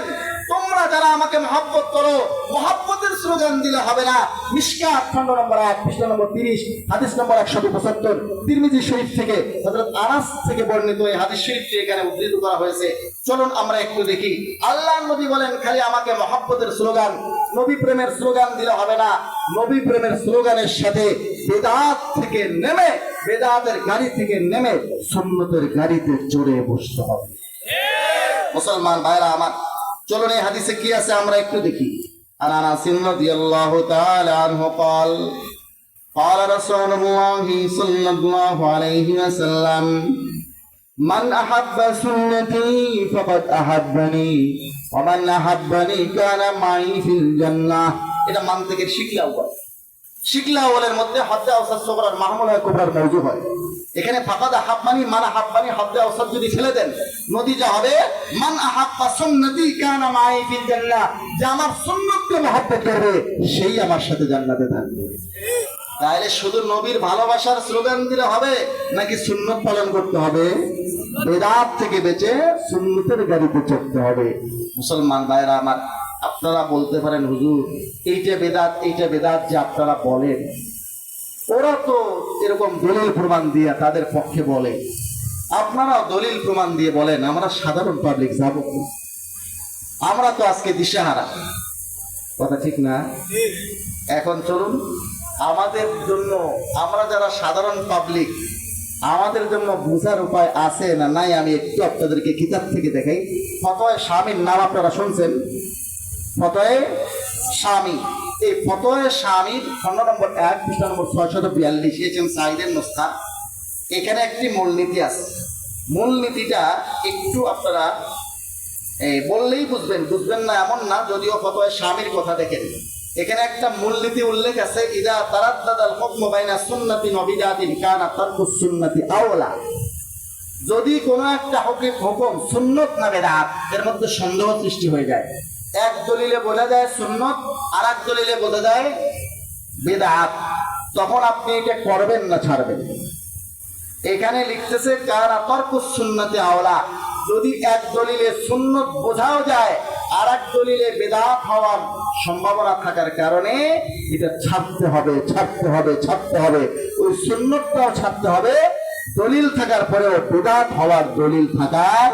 Speaker 1: তোমরা যারা আমাকে মহব্বত করো, মহব্বতের স্লোগান দিলে হবে না। মিশকাত খণ্ড নম্বর 1 পৃষ্ঠা নম্বর 30, হাদিস নম্বর 175, তিরমিজি শরীফ থেকে হযরত আনাস থেকে বর্ণিত এই হাদিস শরীফটি এখানে উদ্ধৃত করা হয়েছে। চলুন আমরা একটু দেখি। আল্লাহর নবী বলেন, খালি আমাকে মহব্বতের স্লোগান, নবী প্রেমের স্লোগান দিলে হবে না। নবী প্রেমের স্লোগানের সাথে বেদাত থেকে নেমে, বেদাতের গাড়ি থেকে নেমে সুন্নতের গাড়িতে চড়ে বসতে হবে। মুসলমান ভাইরা আমার, চলুন এই হাদিসে কি আছে আমরা একটু দেখি। আন আনাস রাদিয়াল্লাহু তাআলা আনহু قال قال رسول الله صلى الله عليه وسلم من احب سنتي فقد احبني ومن احبني كان معي في الجنه। এটা মানতিকের শিকলা ওয়ালের মধ্যে হদ্দে আওসাদ সুগরার মাহমুল হয় কুবরার মওজু হয়। এখানে ফাকাদ আহাব্বানি, মান আহাব্বানি হদ্দে আওসাদ যদি ফেলে দেন, নতিজা হবে মান আহাব্বা সুন্নতি কানা মাই ফিল জান্নাহ, যে আমার সুন্নতকে মহব্বত করবে সেই আমার সাথে জান্নাতে থাকবে। তাহলে শুধু নবীর ভালোবাসার স্লোগান দিলে হবে নাকি সুন্নত পালন করতে হবে? বেদাত থেকে বেঁচে সুন্নতের গাড়িতে চড়তে হবে। মুসলমান ভাইরা আমার, আপনারা বলতে পারেন, হুজুর এইটা বেদাত, এইটা বেদাত যে আপনারা বলেন, ওরা তো এরকম দলিল প্রমাণ দিয়ে তাদের পক্ষে বলে, আপনারাও দলিল প্রমাণ দিয়ে বলেন, আমরা সাধারণ পাবলিক যাব, আমরা তো আজকে দিশেহারা। কথা ঠিক না? এখন চলুন আমাদের জন্য, আমরা যারা সাধারণ পাবলিক, আমাদের জন্য বোঝার উপায় আছে না নাই আমি একটু আপনাদেরকে কিতাব থেকে দেখাই। ফতোয়া শামীর নাম আপনারা শুনছেন? ফতোয়ে শামী। এই ফতোয়ে শামীর খণ্ড নম্বর 1 পৃষ্ঠা নম্বর 642 এসেছেন সাইদের নুসখা। এখানে একটি মূলনীতি আছে। মূলনীতিটা একটু আপনারা বললেই বুঝবেন না এমন না, যদিও ফতোয়ে শামীর কথা দেখেন। এখানে একটা মূলনীতি উল্লেখ আছে, ইদা তারাদ্দাদাল হুকমু বাইনা সুন্নাতিন ওয়া বিদআতিন কানা তারকুস সুন্নাতি আওলা। যদি কোনো একটা হুকুম সুন্নত না বেদাত, এর মধ্যে সন্দেহ সৃষ্টি হয়ে যায়। এক দলিলে বোঝা যায় সুন্নত, আর এক দলিলে বোঝা যায় বেদাত, তখন আপনি এটা করবেন না ছাড়বেন। এখানে লিখতেছে কানা তারকুস সুন্নাতি আওলা। যদি এক দলিলে সুন্নত বোঝাও যায়, আর এক দলিলে বেদাত হওয়ার সম্ভাবনা থাকার কারণে এটা ছাড়তে হবে। ওই সুন্নতটাও ছাড়তে হবে দলিল থাকার পরেও বেদাত হওয়ার দলিল থাকার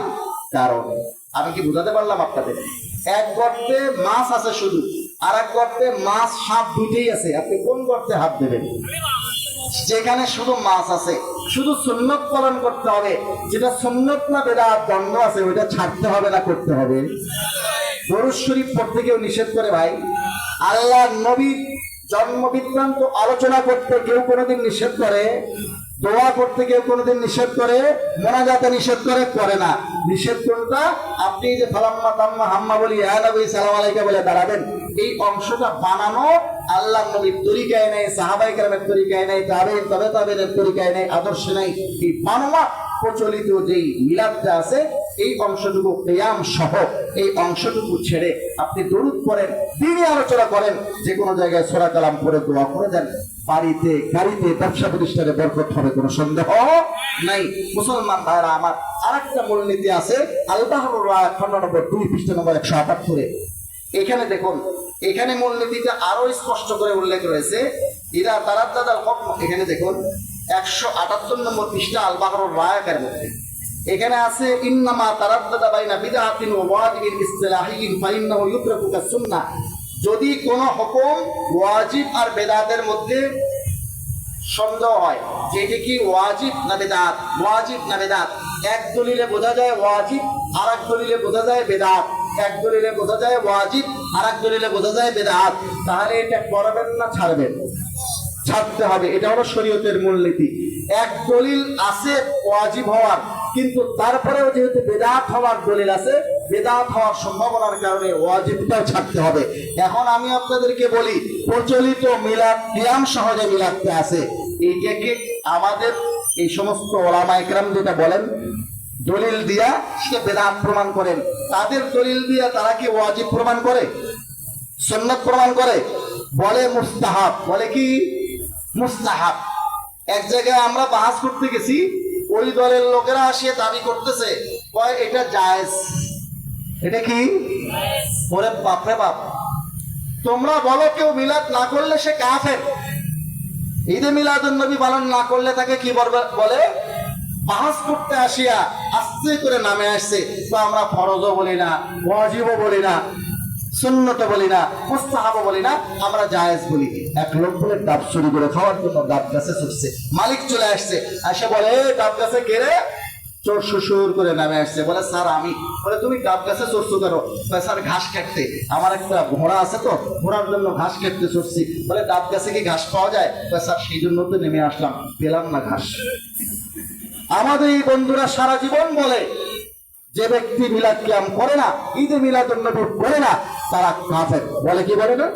Speaker 1: কারণে। আমি কি বোঝাতে পারলাম আপনাদের? এক গর্তে মাছ আছে শুধু, আর এক গর্তে মাছ সাপ দুইটাই আছে। আপনি কোন গর্তে হাত দেবেন? যেখানে শুধু মাছ আছে, শুধু সুন্নত পালন করতে হবে। যেটা সুন্নত না বেদাত দ্বন্দ্ব আছে, ওইটা ছাড়তে হবে না করতে হবে? দরুদ শরীফ পড়তে কেউ নিষেধ করে ভাই? আল্লাহর নবীর জন্ম বৃত্তান্ত আলোচনা করতে কেউ কোনোদিন নিষেধ করে? দোয়া করতে কেউ কোনোদিন নিষেধ করে? মোনাজাতে নিষেধ করে না। নিষেধ কোনটা? আপনি যে ফালাম্মা তাম্মা হাম্মা বলি ইয়া নবী সালাম আলাইকা বলে দাঁড়াবেন, এই অংশটা বানানো আল্লাহর নবীর তরিকায় নেই, সাহাবায়ে কেরামের তরিকায় নেই, তাবেঈনের তরিকায় নেই, আদর্শে নেই। এই বানোয়া প্রচলিত যেই মিলাদটা আছে, এই অংশটুকু কিয়াম সহ এই অংশটুকু ছেড়ে আপনি দরুদ পড়েন, দিনই আলোচনা করেন, যে কোনো জায়গায় সূরা কালাম পড়ে দোয়া করে দেন, বাড়িতে গাড়িতে ব্যবসা প্রতিষ্ঠানে বরকত হবে, কোনো সন্দেহ নাই। মুসলমান ভাইরা আমার, আরেকটা মূলনীতি আছে আল-বাহরুর রায় খণ্ড নম্বর 2 পৃষ্ঠা নম্বর 178। এখানে দেখুন, এখানে মূলনীতিটা আরো স্পষ্ট করে উল্লেখ রয়েছে, ইদা তারাদ্দাদাল হুকম। এখানে দেখুন 178 নম্বর পৃষ্ঠা আল-বাহরুর রায়ের মধ্যে এখানে আছে ইন্নামা তারাদ্দাদা বাইনা বিদআতিন ওয়া ওয়াজিবিন ইসতিলাহিয়িন ফাইন্নাহু ইউতরাকু কাস-সুন্নাহ। যদি কোন হুকুম ওয়াজিব আর বেদাতের মধ্যে সন্দেহ হয় যে এটা কি ওয়াজিব না বেদাত, এক দলিলে বোঝা যায় ওয়াজিব, আর এক দলিলে বোঝা যায় বেদাত, এক দলিলে বোঝা যায় ওয়াজিব, আর এক দলিলে বোঝা যায় বেদাত, তাহলে এটা করবেন না ছাড়বেন? ছাড়তে হবে। এটা হলো শরীয়তের মূলনীতি। এক দলিল আছে ওয়াজিব হওয়ার, কিন্তু তারপরেও যেহেতু বেদাত হওয়ার দলিল আছে, বেদাত হওয়ার সম্ভাবনার কারণে ওয়াজিবটাও ছাড়তে হবে। এখন আমি আপনাদেরকে বলি, প্রচলিত মিলাদ কিয়াম সহজে মিলাদতে আছে, এইটাকে আমাদের এই সমস্ত ওলামায়ে কেরাম যেটা বলেন দলিল দিয়া সে বেদাত প্রমাণ করেন, তাদের দলিল দিয়া তারা কি ওয়াজিব প্রমাণ করে, সুন্নাত প্রমাণ করে? বলে মুস্তাহাব। বলে কি? মুস্তাহাব। এক জায়গায় আমরা বাহাস করতে গেছি, ওই দলের লোকেরা আসে দাবি করতেছে, কয় এটা জায়েজ। এটা কি? ওরে বাপরে বাপ, তোমরা বলো কেউ মিলাদ না করলে সে কাফের, ঈদে মিলাদুন নবী পালন না করলে তাকে কি বলে? বাহাস করতে আসিয়া আস্তে করে নামে আসছে, তো আমরা ফরজও বলি না, ওয়াজিবও বলি না, সুন্নত বলি না, মুস্তাহাবও বলি না, আমরা জায়েজ বলি। এক লোক বলে ডাব চুরি করে খাওয়ার জন্য ডাব গাছে চড়ছে, মালিক চলে আসছে, এসে বলে ডাব গাছে কে রে? চোর শ্বশুর করে নামে আসছে, বলে স্যার আমি। বলে তুমি ডাব গাছে চড়ছো কেন? স্যার ঘাস কাটতে, আমার একটা ঘোড়া আছে তো, ঘোড়ার জন্য ঘাস কাটতে চড়ছি। বলে ডাব গাছে কি ঘাস পাওয়া যায়? স্যার সেই জন্য তো নেমে আসলাম, পেলাম না ঘাস। আমাদের এই বন্ধুরা সারা জীবন বলে যে ব্যক্তি মিলাদ কিয়াম করে না, ঈদে মিলাদুন নবী করে না, তারা কাফের। বলে কি বলে না?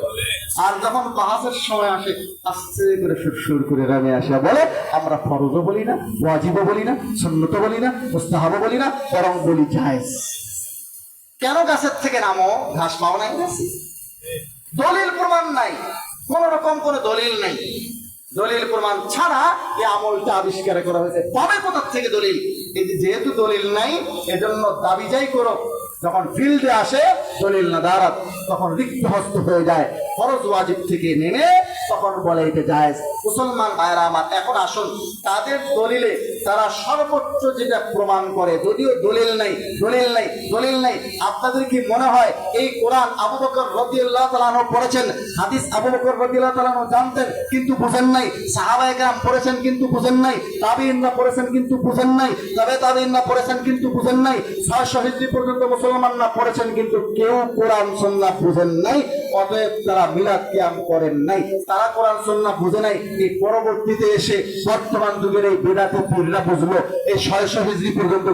Speaker 1: আর যখন বাহাসের সময় আসে, আস্তে করে সুর করে নামে আসে, বলে আমরা ফরজও বলি না, ওয়াজিবও বলি না, সুন্নতও বলি না, মুস্তাহাবও বলি না, বরং বলি জায়েজ। কেন? গাছের থেকে নামো, ঘাস পাও নাই, দলিল প্রমাণ নাই, কোন রকম কোন দলিল নাই। দলিল প্রমাণ ছাড়া এই আমলটা আবিষ্কার করা হয়েছে। তবে কোথা থেকে দলিল? এই যেহেতু দলিল নাই, এজন্য দাবি যাই করো, যখন ফিল্ডে আসে দলিল না দাঁড়াত, তখন রিক্ত হস্ত হয়ে যায়, ফরজ ওয়াজিব থেকে নেমে তখন বলে এটা জায়েজ। মুসলমান ভাইরা আমার, এখন আসুন তাদের দলিলে তারা সর্বোচ্চ যেটা প্রমাণ করে, যদিও দলিল নাই। আপনাদের কি মনে হয় এই কোরআন আবু বকর রাদিয়াল্লাহু তাআলা আনহু পড়েছেন, হাদিস আবু বকর রাদিয়াল্লাহু তাআলা আনহু জানতেন কিন্তু বুঝেন নাই, সাহাবায়ে কেরাম পড়েছেন কিন্তু বুঝেন নাই, তাবিঈনরা পড়েছেন কিন্তু বুঝেন নাই, তাবিঈনরা পড়েছেন কিন্তু বুঝেন নাই, 600 হিজরি পর্যন্ত মুসলমানরা পড়েছেন কিন্তু কেউ কোরআন সুন্নাহ বুঝেন নাই। অতএব তারা মিলাদ কিয়াম করেন নাই, তারা কোরআন সুন্নাহ বুঝে নাই। এই পরবর্তীতে এসে বর্তমান যুগের এই বেদাতি পীররা বুঝলো এই 600 হিজরি পর্যন্ত